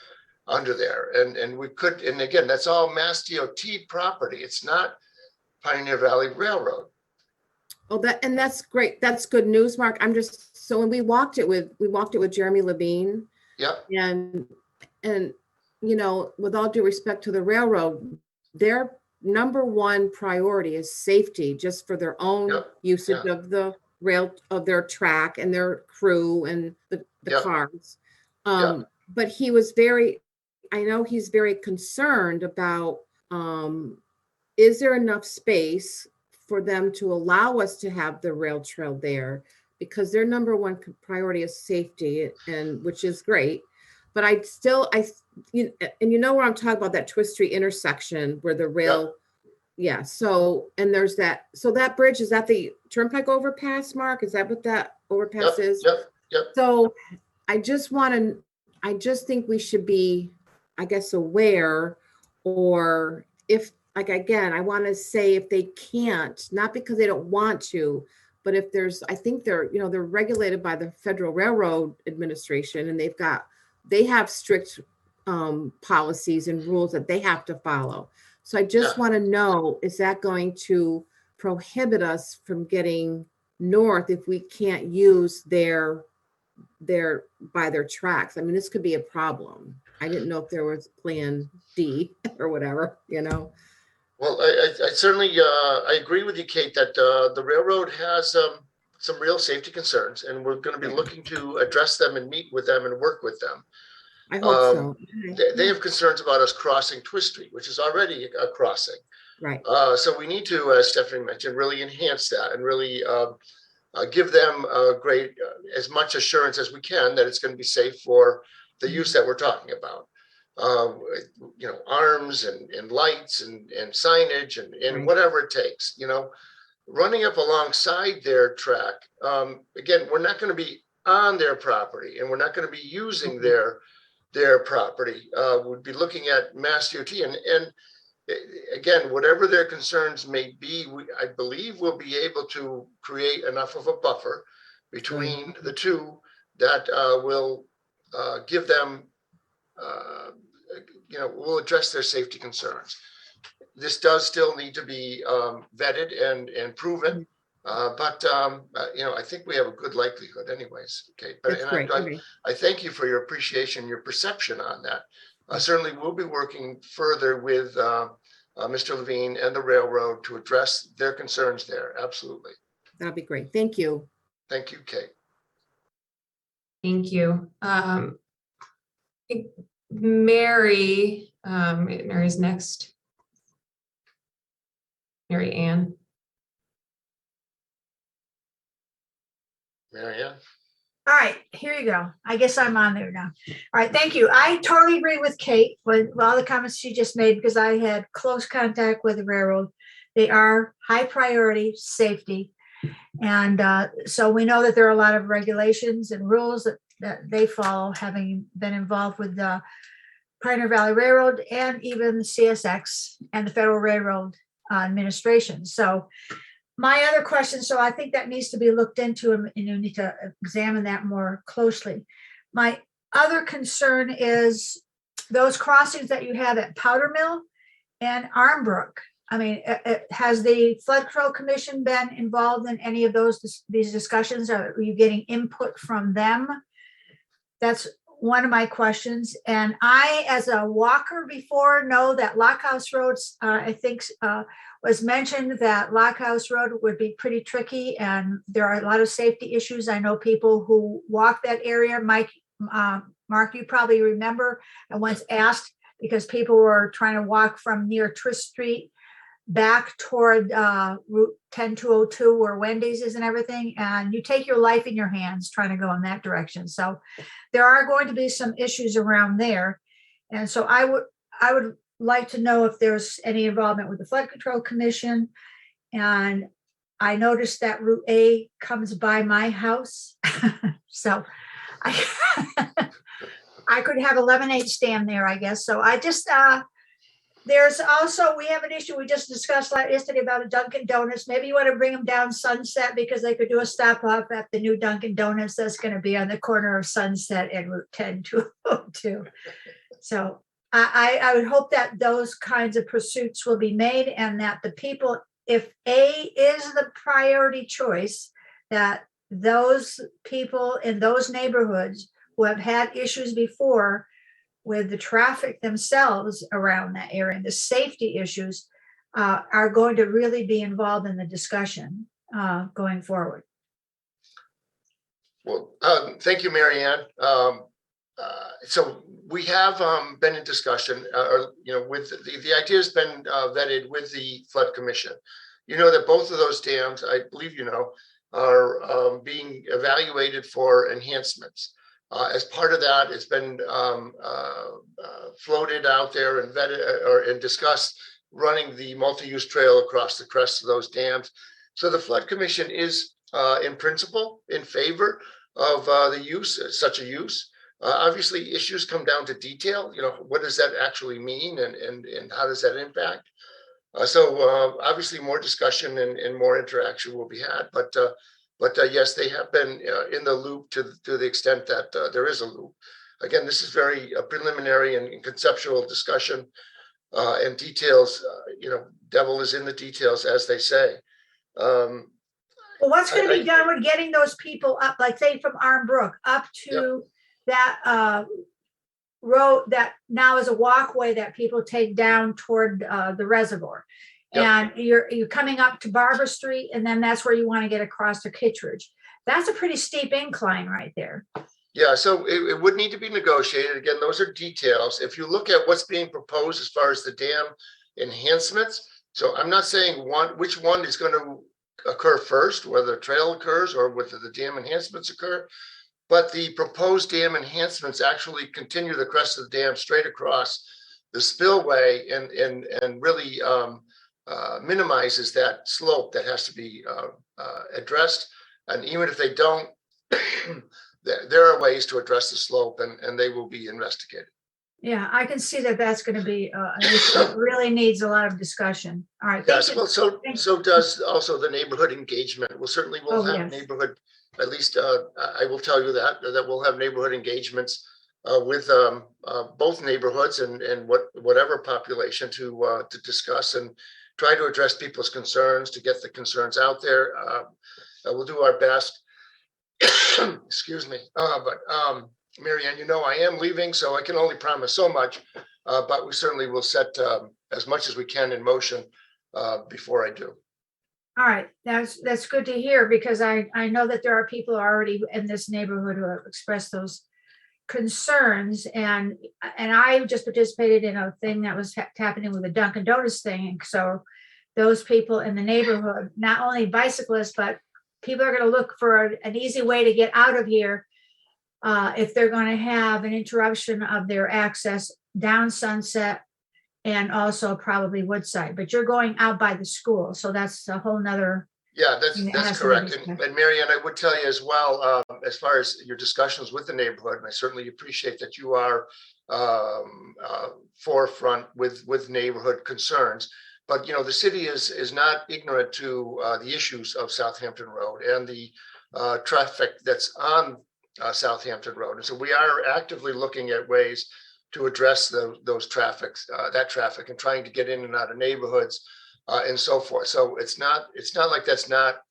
A: under there. And we could, and again, that's all Mass DOT property. It's not Pioneer Valley Railroad.
E: Oh, that's great. That's good news, Mark. I'm just, so when we walked it with Jeremy Levine,
A: Yep.
E: and you know, with all due respect to the railroad, their number one priority is safety, just for their own
A: Yep.
E: usage of the rail, of their track and their crew and the
A: Yep.
E: cars.
A: Yep.
E: But he was I know he's very concerned about, is there enough space for them to allow us to have the rail trail there? Because their number one priority is safety, and which is great. But and you know where I'm talking about, that Twist Street intersection where the rail, yeah. So, and there's that, so that bridge, is that the Turnpike overpass, Mark? Is that what that overpass is?
A: Yep.
E: So I just think we should be, I guess, aware, or if, like, again, I want to say if they can't, not because they don't want to, but if there's, I think they're regulated by the Federal Railroad Administration, and they have strict policies and rules that they have to follow. So I just want to know, is that going to prohibit us from getting north if we can't use their tracks? I mean, this could be a problem. I didn't know if there was plan D or whatever, you know.
A: Well, I certainly I agree with you, Kate, that the railroad has some real safety concerns, and we're going to be looking to address them and meet with them and work with them.
E: I hope so.
A: They have concerns about us crossing Twist Street, which is already a crossing.
E: Right.
A: So we need to, as Stephanie mentioned, really enhance that and really give them great, as much assurance as we can that it's going to be safe for the use that we're talking about. You know, arms and lights and signage and
E: Right.
A: whatever it takes, you know, running up alongside their track. Again, we're not going to be on their property, and we're not going to be using their property. We'd be looking at Mass DOT, and again, whatever their concerns may be, I believe we'll be able to create enough of a buffer between the two that will give them, you know, will address their safety concerns. This does still need to be vetted and proven, but you know, I think we have a good likelihood anyways. Okay, but
E: That's great.
A: I thank you for your appreciation, your perception on that. Certainly we'll be working further with Mr. Levine and the railroad to address their concerns there. Absolutely.
E: That'd be great. Thank you.
A: Thank you, Kate.
B: Thank you. I think Mary's next. Mary Ann.
A: Mary Ann.
F: All right, here you go. I guess I'm on there now. All right, thank you. I totally agree with Kate with all the comments she just made, because I had close contact with the railroad. They are high priority safety. And so we know that there are a lot of regulations and rules that they follow, having been involved with the Pioneer Valley Railroad and even the CSX and the Federal Railroad Administration. So my other question, so I think that needs to be looked into, and you need to examine that more closely. My other concern is those crossings that you have at Powder Mill and Armbrook. I mean, has the Flood Control Commission been involved in any of these discussions? Are you getting input from them? That's one of my questions. And I, as a walker before, know that Lockhouse Road, I think was mentioned that Lockhouse Road would be pretty tricky, and there are a lot of safety issues. I know people who walk that area. Mark, you probably remember, I once asked, because people were trying to walk from near Twist Street back toward Route 10202 where Wendy's is and everything, and you take your life in your hands trying to go in that direction. So there are going to be some issues around there. And so I would like to know if there's any involvement with the Flood Control Commission. And I noticed that Route A comes by my house. So I could have a lemonade stand there, I guess. So I just, there's also, we have an issue we just discussed yesterday about a Dunkin' Donuts. Maybe you want to bring them down Sunset because they could do a stop off at the new Dunkin' Donuts that's going to be on the corner of Sunset and Route 10202. So I would hope that those kinds of pursuits will be made, and that the people, if A is the priority choice, that those people in those neighborhoods who have had issues before with the traffic themselves around that area and the safety issues are going to really be involved in the discussion going forward.
A: Well, thank you, Mary Ann. So we have been in discussion, with the idea has been vetted with the Flood Commission. You know that both of those dams, I believe are being evaluated for enhancements. As part of that, it's been floated out there and vetted and discussed running the multi-use trail across the crest of those dams. So the Flood Commission is in principle in favor of the use, such a use. Obviously, issues come down to detail. What does that actually mean, and how does that impact? So obviously, more discussion and more interaction will be had. But yes, they have been in the loop to the extent that there is a loop. Again, this is very preliminary and conceptual discussion, and details. Devil is in the details, as they say.
F: Well, what's going to be done with getting those people up, like say from Armbrook up to that road that now is a walkway that people take down toward the reservoir? Yep. And you're coming up to Barber Street, and then that's where you want to get across to Kittredge. That's a pretty steep incline right there.
A: Yeah, so it would need to be negotiated. Again, those are details. If you look at what's being proposed as far as the dam enhancements, so I'm not saying which one is going to occur first, whether the trail occurs or whether the dam enhancements occur, but the proposed dam enhancements actually continue the crest of the dam straight across the spillway and really minimizes that slope that has to be addressed. And even if they don't, there are ways to address the slope, and they will be investigated.
F: Yeah, I can see that that's going to be it really needs a lot of discussion. All right.
A: Yes, well, so does also the neighborhood engagement. We'll certainly will have neighborhood. At least I will tell you that we'll have neighborhood engagements with both neighborhoods and whatever population to discuss and try to address people's concerns, to get the concerns out there. We'll do our best. Excuse me. But Mary Ann, I am leaving, so I can only promise so much. But we certainly will set as much as we can in motion before I do.
F: All right, that's good to hear, because I know that there are people already in this neighborhood who have expressed those concerns, and I just participated in a thing that was happening with the Dunkin' Donuts thing, and so those people in the neighborhood, not only bicyclists, but people are going to look for an easy way to get out of here if they're going to have an interruption of their access down Sunset and also probably Woodside. But you're going out by the school, so that's a whole nother.
A: Yeah, that's correct. And Mary Ann, I would tell you as well, as far as your discussions with the neighborhood, and I certainly appreciate that you are forefront with neighborhood concerns. But the city is not ignorant to the issues of Southampton Road and the traffic that's on Southampton Road, and so we are actively looking at ways to address that traffic and trying to get in and out of neighborhoods and so forth. So it's not like that's not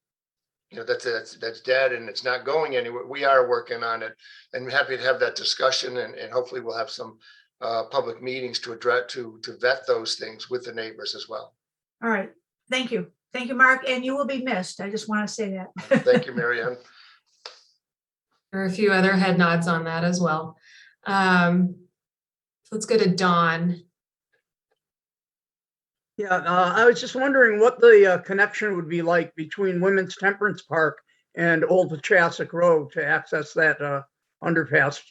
A: that's dead and it's not going anywhere. We are working on it, and we're happy to have that discussion, and hopefully we'll have some public meetings to address to vet those things with the neighbors as well.
F: All right, thank you, Mark, and you will be missed. I just want to say that.
A: Thank you, Mary Ann.
B: There are a few other head nods on that as well. So let's go to Dawn.
G: Yeah, I was just wondering what the connection would be like between Women's Temperance Park and Old Chassac Road to access that underpass.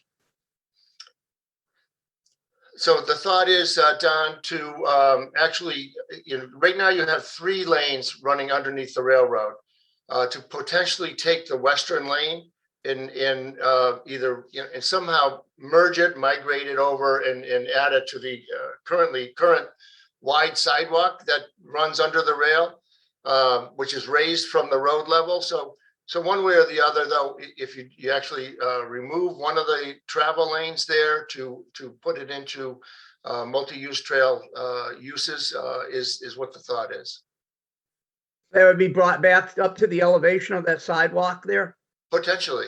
A: So the thought is, Don, to actually, right now you have 3 lanes running underneath the railroad. To potentially take the western lane and either, and somehow merge it, migrate it over and add it to the current wide sidewalk that runs under the rail, which is raised from the road level. So one way or the other, though, if you actually remove one of the travel lanes there to put it into multi-use trail uses is what the thought is.
G: That would be brought back up to the elevation of that sidewalk there.
A: Potentially.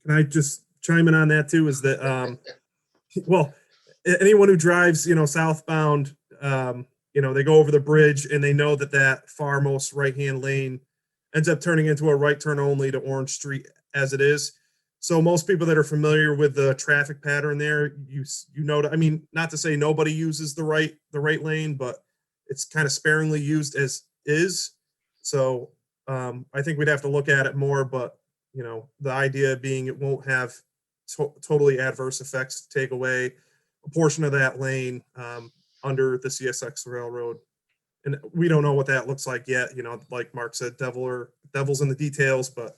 H: Can I just chime in on that too? Is that, well, anyone who drives, southbound, they go over the bridge and they know that far most right-hand lane ends up turning into a right turn only to Orange Street as it is. So most people that are familiar with the traffic pattern there, you know, I mean, not to say nobody uses the right lane, but it's kind of sparingly used as is. So I think we'd have to look at it more, but the idea being it won't have totally adverse effects to take away a portion of that lane under the CSX railroad. And we don't know what that looks like yet. Like Mark said, devil's in the details, but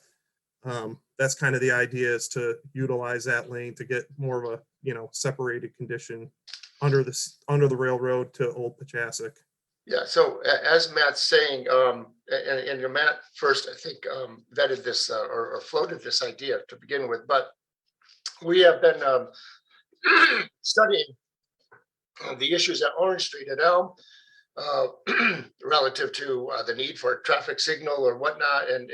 H: that's kind of the idea, is to utilize that lane to get more of a, separated condition under the railroad to Old Pachasik.
A: Yeah, so as Matt's saying, and Matt first, I think, vetted this or floated this idea to begin with, but we have been studying the issues at Orange Street at Elm relative to the need for a traffic signal or whatnot, and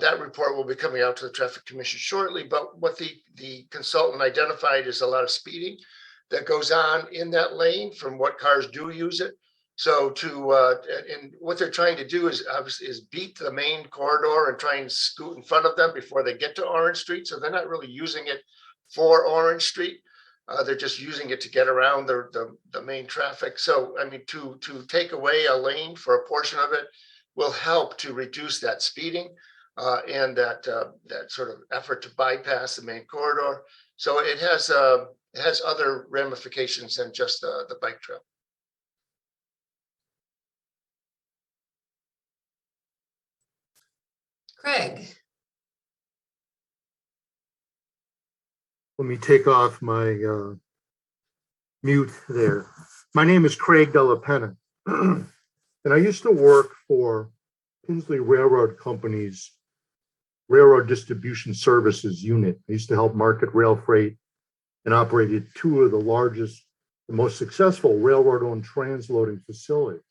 A: that report will be coming out to the Traffic Commission shortly. But what the consultant identified is a lot of speeding that goes on in that lane from what cars do use it. So and what they're trying to do is obviously beat the main corridor and try and scoot in front of them before they get to Orange Street. So they're not really using it for Orange Street. They're just using it to get around the main traffic. So, I mean, to take away a lane for a portion of it will help to reduce that speeding and that sort of effort to bypass the main corridor. So it has other ramifications than just the bike trail.
B: Craig.
I: Let me take off my mute there. My name is Craig Della Penna, and I used to work for Tinsley Railroad Company's Railroad Distribution Services Unit. I used to help market rail freight and operated 2 of the largest, the most successful railroad-owned transloading facilities.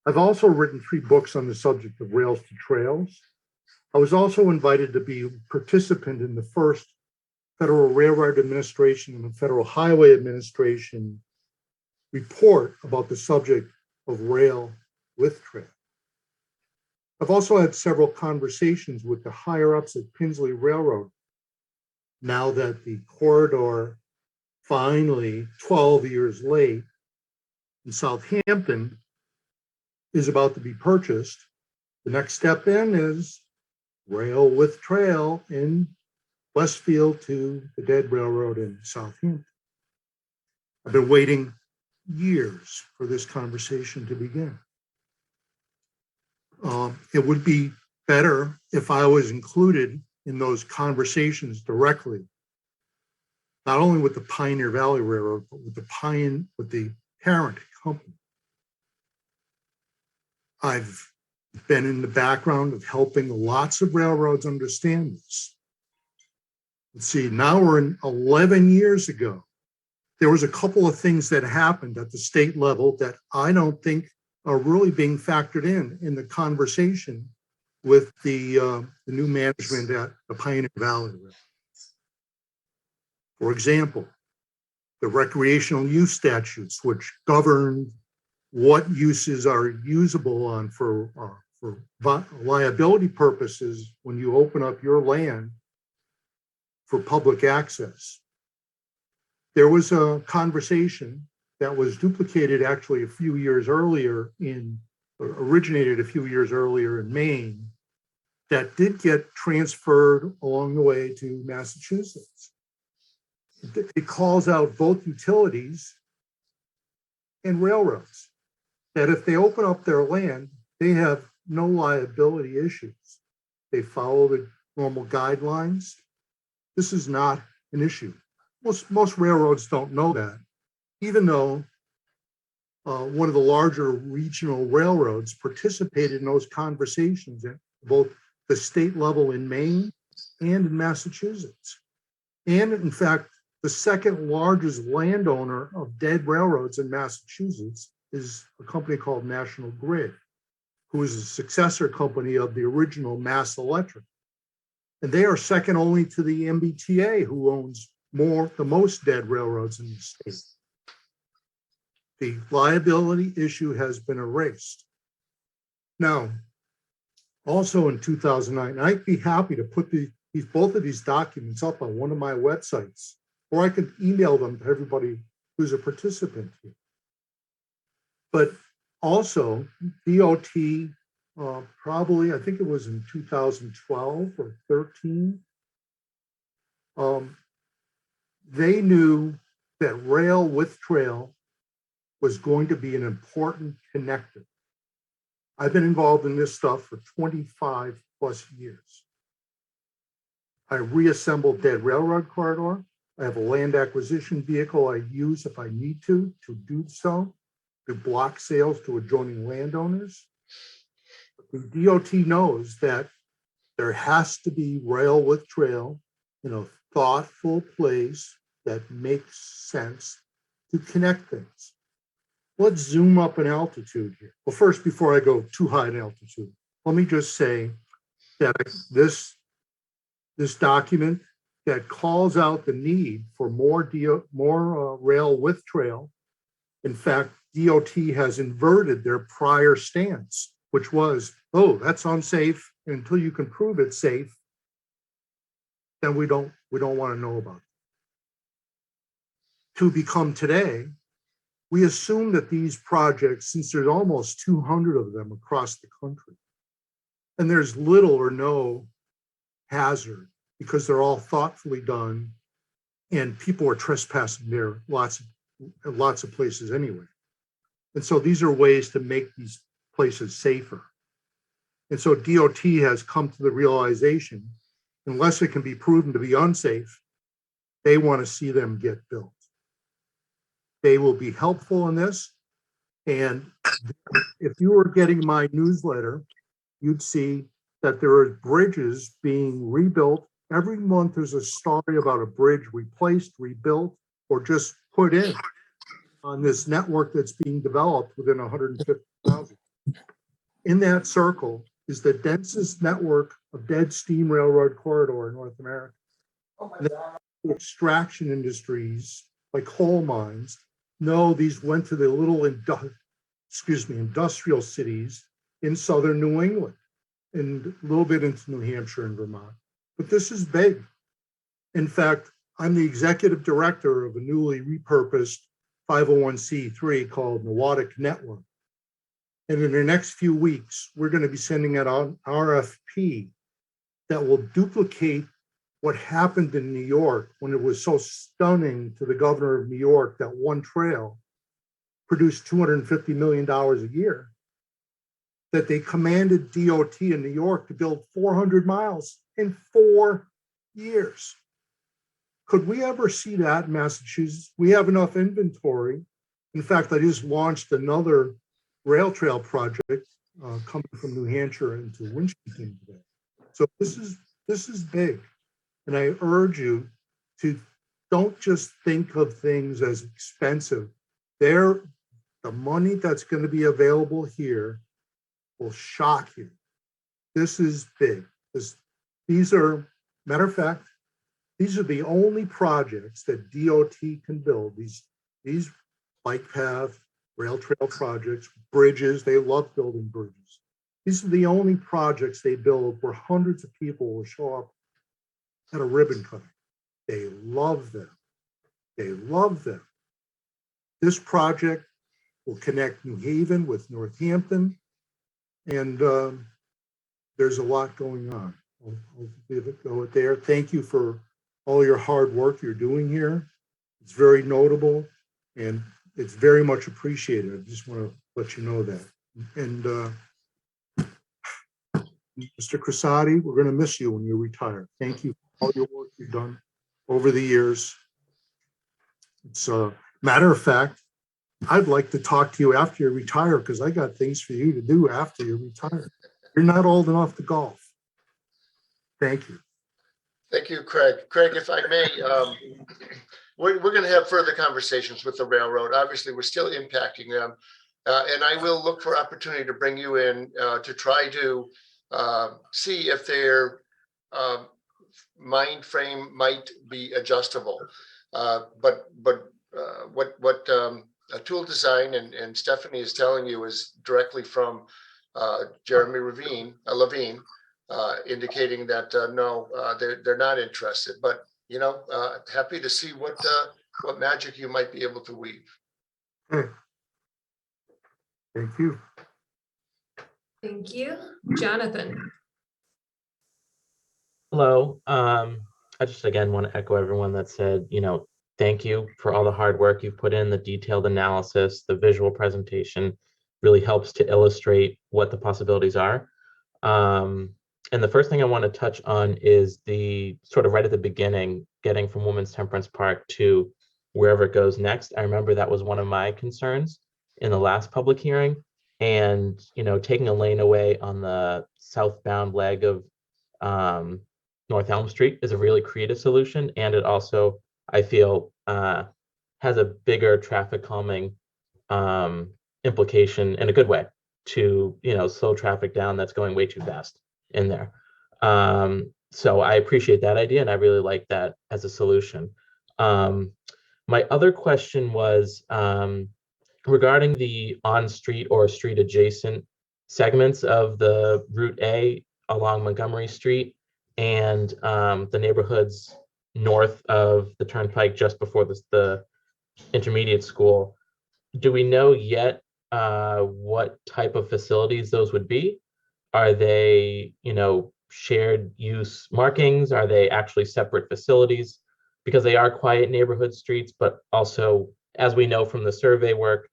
I: I've also written 3 books on the subject of rails to trails. I was also invited to be a participant in the first Federal Railroad Administration and the Federal Highway Administration report about the subject of rail with trail. I've also had several conversations with the higher ups at Tinsley Railroad now that the corridor, finally 12 years late, in Southampton is about to be purchased. The next step in is rail with trail in Westfield to the dead railroad in Southampton. I've been waiting years for this conversation to begin. It would be better if I was included in those conversations directly, not only with the Pioneer Valley Railroad, but with the parent company. I've been in the background of helping lots of railroads understand this. Let's see, now we're in 11 years ago. There was a couple of things that happened at the state level that I don't think are really being factored in the conversation with the new management at the Pioneer Valley Railroad. For example, the recreational use statutes, which govern what uses are usable on for liability purposes when you open up your land for public access. There was a conversation that was duplicated actually a few years earlier originated a few years earlier in Maine, that did get transferred along the way to Massachusetts. It calls out both utilities and railroads, that if they open up their land, they have no liability issues. They follow the normal guidelines. This is not an issue. Most railroads don't know that, even though one of the larger regional railroads participated in those conversations at both the state level in Maine and in Massachusetts. And in fact, the second largest landowner of dead railroads in Massachusetts is a company called National Grid, who is a successor company of the original Mass Electric. And they are second only to the MBTA, who owns the most dead railroads in the state. The liability issue has been erased. Now, also in 2009, I'd be happy to put both of these documents up on one of my websites, or I could email them to everybody who's a participant here. But also, DOT, probably, I think it was in 2012 or 13, they knew that rail with trail was going to be an important connector. I've been involved in this stuff for 25 plus years. I reassembled dead railroad corridor. I have a land acquisition vehicle I use if I need to do so, to block sales to adjoining landowners. The DOT knows that there has to be rail with trail in a thoughtful place that makes sense to connect things. Let's zoom up in altitude here. Well, first, before I go too high in altitude, let me just say that this document that calls out the need for more rail with trail. In fact, DOT has inverted their prior stance, which was, oh, that's unsafe. And until you can prove it's safe, then we don't want to know about it. To become today, we assume that these projects, since there's almost 200 of them across the country, and there's little or no hazard because they're all thoughtfully done and people are trespassing there lots of places anyway. And so these are ways to make these places safer. And so DOT has come to the realization, unless it can be proven to be unsafe, they want to see them get built. They will be helpful in this. And if you were getting my newsletter, you'd see that there are bridges being rebuilt. Every month there's a story about a bridge replaced, rebuilt, or just put in on this network that's being developed within 150,000. In that circle is the densest network of dead steam railroad corridor in North America. The extraction industries like coal mines know these went to the little industrial cities in southern New England and a little bit into New Hampshire and Vermont. But this is big. In fact, I'm the executive director of a newly repurposed 501c3 called Nawatic Network. And in the next few weeks, we're going to be sending out an RFP that will duplicate what happened in New York when it was so stunning to the governor of New York that one trail produced $250 million a year, that they commanded DOT in New York to build 400 miles in 4 years. Could we ever see that in Massachusetts? We have enough inventory. In fact, I just launched another rail trail project coming from New Hampshire into Winchton today. So this is big. And I urge you to don't just think of things as expensive. The money that's going to be available here will shock you. This is big. These are, matter of fact, these are the only projects that DOT can build. These bike path, rail trail projects, bridges, they love building bridges. These are the only projects they build where hundreds of people will show up at a ribbon cutting. They love them. They love them. This project will connect New Haven with Northampton, and there's a lot going on. I'll give it go there. Thank you for all your hard work you're doing here. It's very notable, and it's very much appreciated. I just want to let you know that. And Mr. Crissati, we're going to miss you when you retire. Thank you for all your work you've done over the years. It's a matter of fact, I'd like to talk to you after you retire because I got things for you to do after you retire. You're not old enough to golf. Thank you.
A: Thank you, Craig. Craig, if I may, we're going to have further conversations with the railroad. Obviously, we're still impacting them. And I will look for opportunity to bring you in to try to see if their mind frame might be adjustable. But what Tool Design and Stephanie is telling you is directly from Jeremy Levine, indicating that no, they're not interested. But happy to see what magic you might be able to weave.
I: Thank you.
B: Thank you. Jonathan.
J: Hello. I just again want to echo everyone that said, thank you for all the hard work you've put in, the detailed analysis, the visual presentation really helps to illustrate what the possibilities are. And the first thing I want to touch on is the sort of right at the beginning, getting from Women's Temperance Park to wherever it goes next. I remember that was one of my concerns in the last public hearing. And, taking a lane away on the southbound leg of North Elm Street is a really creative solution. And it also, I feel, has a bigger traffic calming implication in a good way to, slow traffic down that's going way too fast in there. So I appreciate that idea and I really like that as a solution. My other question was regarding the on-street or street adjacent segments of the Route A along Montgomery Street and the neighborhoods north of the Turnpike just before the intermediate school. Do we know yet what type of facilities those would be? Are they, shared use markings? Are they actually separate facilities? Because they are quiet neighborhood streets, but also, as we know from the survey work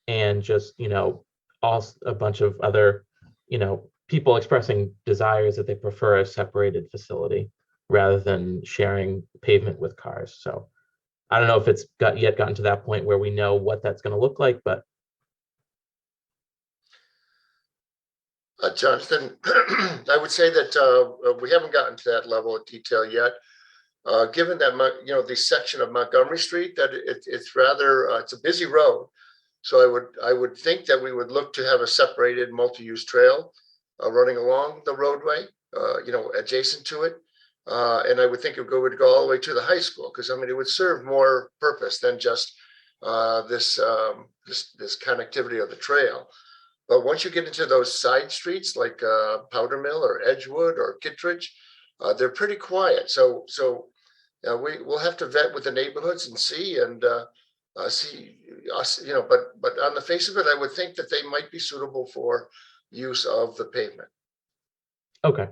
J: and just, a bunch of other, people expressing desires that they prefer a separated facility rather than sharing pavement with cars. So I don't know if it's gotten to that point where we know what that's going to look like, but
A: Jonathan, I would say that we haven't gotten to that level of detail yet. Given that the section of Montgomery Street, that it's rather it's a busy road, so I would think that we would look to have a separated multi-use trail running along the roadway, adjacent to it, and I would think it would go all the way to the high school because it would serve more purpose than just this connectivity of the trail. But once you get into those side streets like Powder Mill or Edgewood or Kittredge, they're pretty quiet. So we'll have to vet with the neighborhoods and see see us, but on the face of it, I would think that they might be suitable for use of the pavement.
J: okay.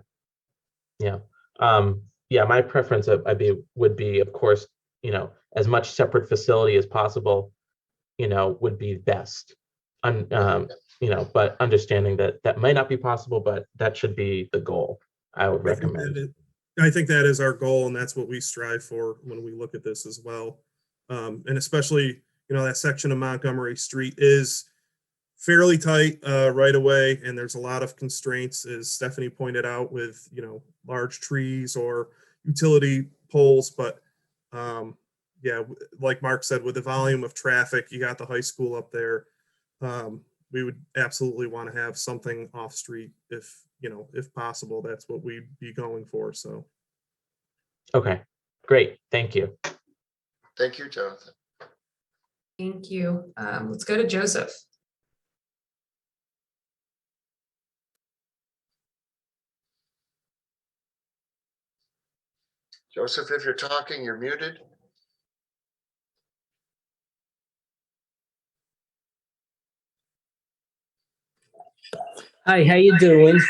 J: Yeah. My preference would be, of course, as much separate facility as possible, would be best. But understanding that might not be possible, but that should be the goal. I would recommend.
H: I think that is our goal, and that's what we strive for when we look at this as well. And especially, that section of Montgomery Street is fairly tight right away, and there's a lot of constraints, as Stephanie pointed out, with large trees or utility poles. But like Mark said, with the volume of traffic, you got the high school up there. We would absolutely want to have something off street if possible. That's what we'd be going for. So.
J: Okay, great. Thank you.
A: Thank you, Jonathan.
B: Thank you. Let's go to Joseph.
A: Joseph, if you're talking, you're muted.
K: Hi, how you doing?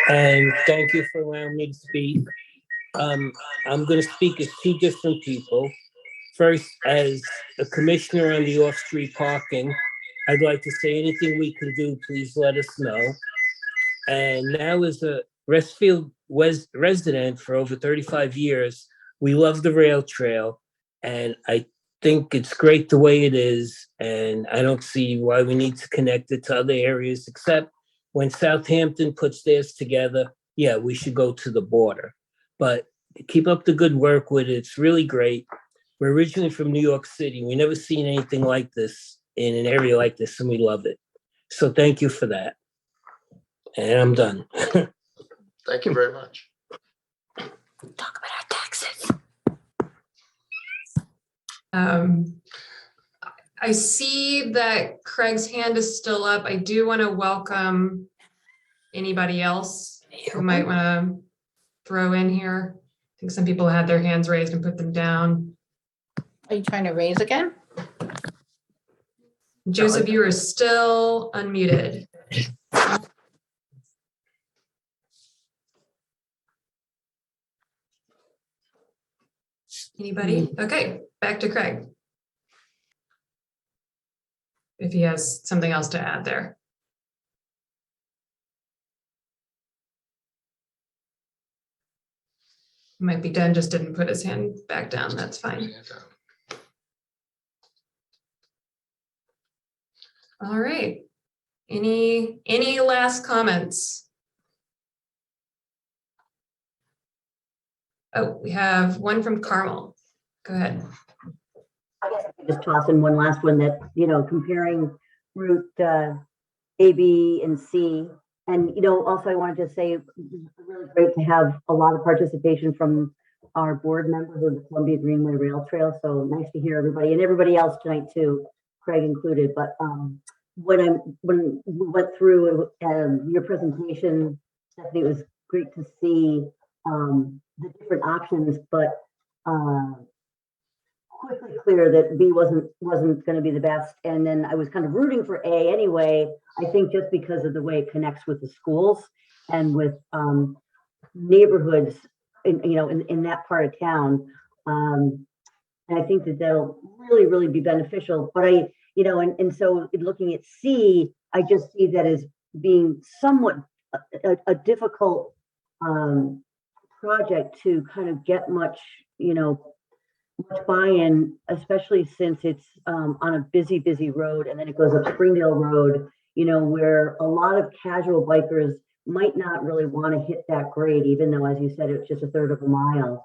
K: And thank you for allowing me to speak. I'm going to speak as two different people. First, as a commissioner on the off-street parking, I'd like to say anything we can do, please let us know. And now as a Westfield resident for over 35 years, we love the rail trail. And I think it's great the way it is. And I don't see why we need to connect it to other areas, except when Southampton puts theirs together, yeah, we should go to the border. But keep up the good work with it. It's really great. We're originally from New York City. We never seen anything like this in an area like this, and we love it. So thank you for that. And I'm done.
A: Thank you very much.
E: Talk about our taxes.
B: I see that Craig's hand is still up. I do want to welcome anybody else who might want to throw in here. I think some people had their hands raised and put them down.
L: Are you trying to raise again?
B: Joseph, you are still unmuted. Anybody? Okay, back to Craig. If he has something else to add there. He might be done, just didn't put his hand back down. That's fine. All right. Any last comments? Oh, we have one from Carmel. Go ahead.
D: I guess I could just toss in one last one that, comparing route A, B, and C. And, also I wanted to say it's really great to have a lot of participation from our board members of the Colmbia Greenway Rail Trail. So nice to hear everybody and everybody else tonight too, Craig included. But when we went through your presentation, Stephanie, it was great to see the different options, but quickly clear that B wasn't going to be the best. And then I was kind of rooting for A anyway, I think just because of the way it connects with the schools and with neighborhoods in that part of town. And I think that that'll really, really be beneficial. But and so looking at C, I just see that as being somewhat a difficult project to kind of get much buy-in, especially since it's on a busy road, and then it goes up Springdale Road, where a lot of casual bikers might not really want to hit that grade, even though, as you said, it's just a third of a mile.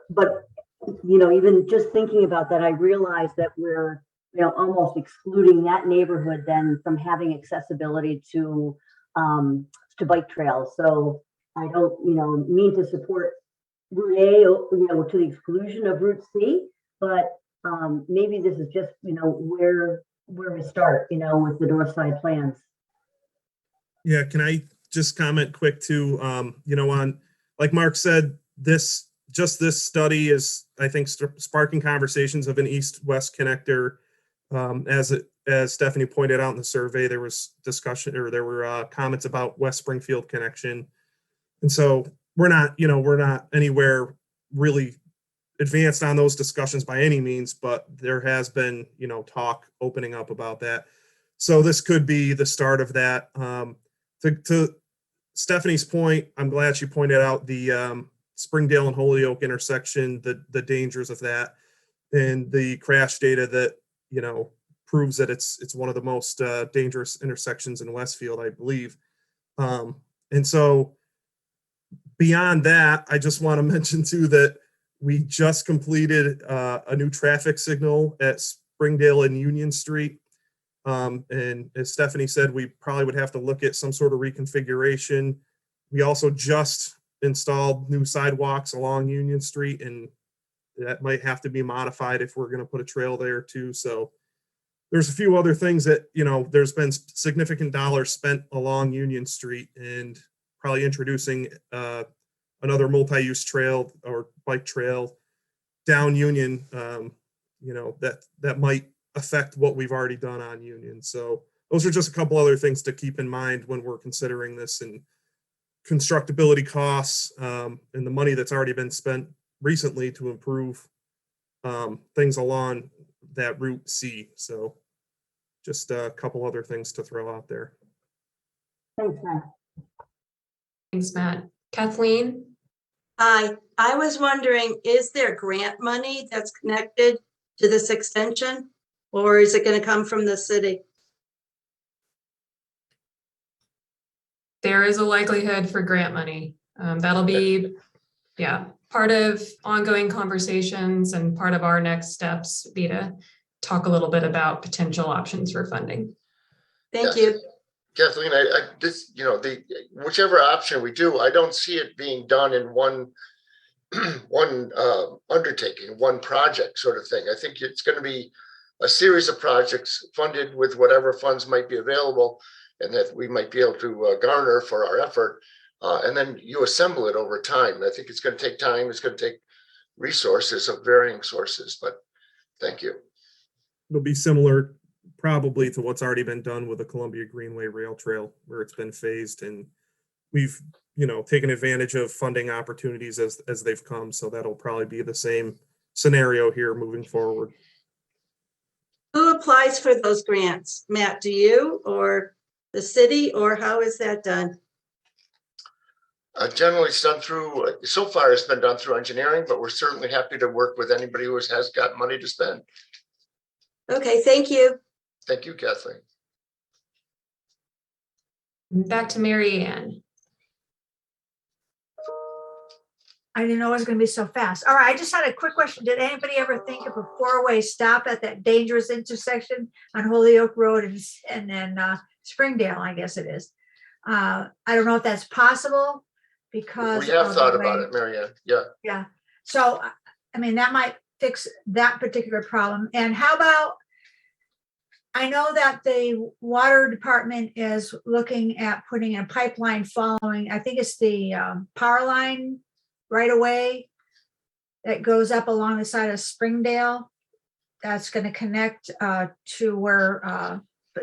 D: But even just thinking about that, I realized that we're almost excluding that neighborhood then from having accessibility to bike trails. So I don't mean to support Route A, to the exclusion of Route C, but maybe this is just, where we start, with the north side plans.
H: Yeah, can I just comment quick too? On, like Mark said, this study is, I think, sparking conversations of an east-west connector. As Stephanie pointed out in the survey, there was discussion, or there were comments about West Springfield connection, and so we're not anywhere really advanced on those discussions by any means, but there has been, talk opening up about that. So this could be the start of that. To Stephanie's point, I'm glad she pointed out the Springdale and Holyoke intersection, the dangers of that, and the crash data that, proves that it's one of the most dangerous intersections in Westfield, I believe. And so beyond that, I just want to mention too that we just completed a new traffic signal at Springdale and Union Street. And as Stephanie said, we probably would have to look at some sort of reconfiguration. We also just installed new sidewalks along Union Street, and that might have to be modified if we're going to put a trail there too. So there's a few other things that, there's been significant dollars spent along Union Street, and probably introducing another multi-use trail or bike trail down Union, that might affect what we've already done on Union. So those are just a couple other things to keep in mind when we're considering this, and constructability costs, and the money that's already been spent recently to improve things along that Route C. So just a couple other things to throw out there.
D: Thanks, Matt.
B: Thanks, Matt. Kathleen?
M: Hi, I was wondering, is there grant money that's connected to this extension? Or is it going to come from the city?
B: There is a likelihood for grant money. That'll be, yeah, part of ongoing conversations, and part of our next steps be to talk a little bit about potential options for funding.
M: Thank you.
A: Kathleen, I this, you know, whichever option we do, I don't see it being done in one undertaking, one project sort of thing. I think it's going to be a series of projects funded with whatever funds might be available and that we might be able to garner for our effort. And then you assemble it over time. I think it's going to take time. It's going to take resources of varying sources, but thank you.
H: It'll be similar probably to what's already been done with the Colmbia Greenway rail trail, where it's been phased, and we've, you know, taken advantage of funding opportunities as they've come. So that'll probably be the same scenario here moving forward.
M: Who applies for those grants? Matt, do you or the city, or how is that done?
A: Generally, it's done through, so far it's been done through engineering, but we're certainly happy to work with anybody who has got money to spend.
M: Okay, thank you.
A: Thank you, Kathleen.
B: Back to Mary Ann.
F: I didn't know it was going to be so fast. All right, I just had a quick question. Did anybody ever think of a four-way stop at that dangerous intersection on Holyoke Road and then Springdale, I guess it is? I don't know if that's possible because
A: We have
F: of
A: thought
F: the
A: about
F: way-
A: it, Mary Ann. Yeah.
F: Yeah. So, I mean, that might fix that particular problem. And how about, I know that the water department is looking at putting a pipeline following, I think it's the power line right away that goes up along the side of Springdale. That's going to connect to where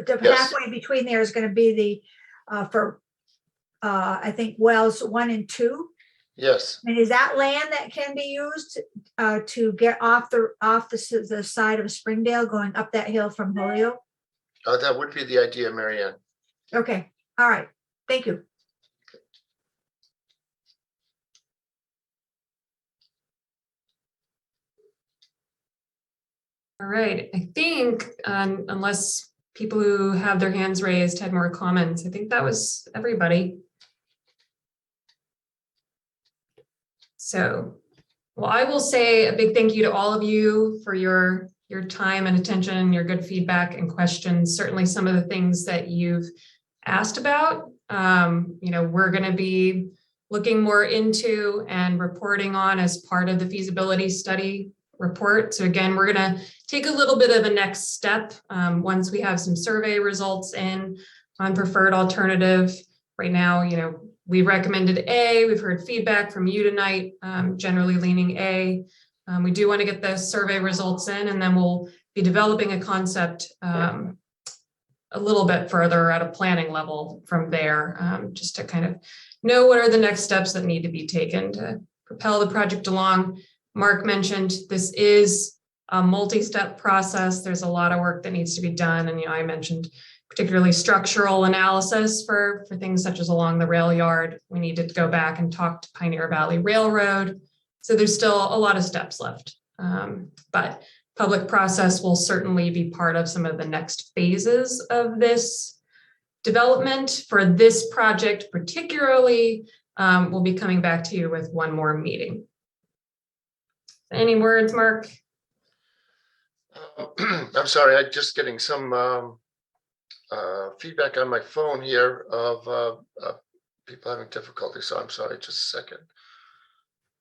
A: Yes.
F: halfway between there is going to be the I think wells 1 and 2.
A: Yes.
F: And is that land that can be used to get off the side of Springdale going up that hill from Holyoke?
A: That would be the idea, Mary Ann.
F: Okay, all right, thank you.
B: All right, I think unless people who have their hands raised had more comments, I think that was everybody. So, well, I will say a big thank you to all of you for your time and attention, your good feedback and questions. Certainly some of the things that you've asked about, you know, we're going to be looking more into and reporting on as part of the feasibility study report. So again, we're going to take a little bit of a next step once we have some survey results in on preferred alternative. Right now, you know, we recommended A. We've heard feedback from you tonight, generally leaning A. We do want to get the survey results in, and then we'll be developing a concept a little bit further at a planning level from there, just to kind of know what are the next steps that need to be taken to propel the project along. Mark mentioned this is a multi-step process. There's a lot of work that needs to be done. And, you know, I mentioned particularly structural analysis for things such as along the rail yard. We need to go back and talk to Pioneer Valley Railroad. So there's still a lot of steps left. But public process will certainly be part of some of the next phases of this development. For this project particularly, we'll be coming back to you with one more meeting. Any words, Mark?
A: I'm sorry, I'm just getting some feedback on my phone here of people having difficulty. So I'm sorry, just a second.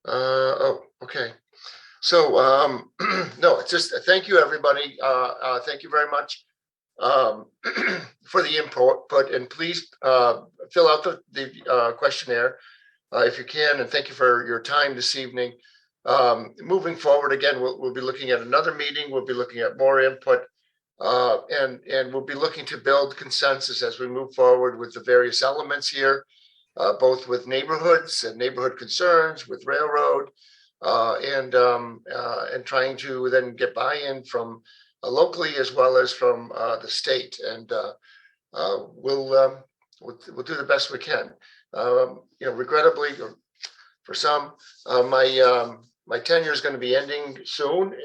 A: Oh, okay. So no, it's just thank you, everybody. Thank you very much for the input. And please fill out the questionnaire if you can. And thank you for your time this evening. Moving forward, again, we'll be looking at another meeting. We'll be looking at more input. And we'll be looking to build consensus as we move forward with the various elements here, both with neighborhoods and neighborhood concerns, with railroad, and trying to then get buy-in from locally as well as from the state. And we'll do the best we can. Regrettably, for some, my tenure is going to be ending soon,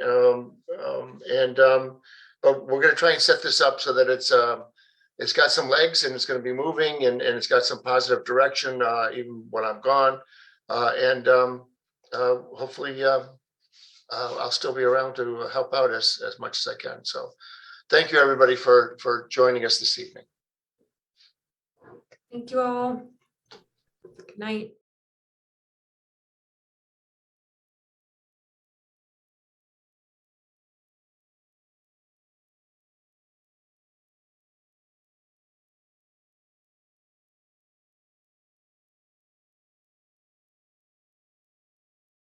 A: but we're going to try and set this up so that it's got some legs and it's going to be moving and it's got some positive direction even when I'm gone. Hopefully I'll still be around to help out as much as I can. So thank you, everybody, for joining us this evening.
B: Thank you all. Good night.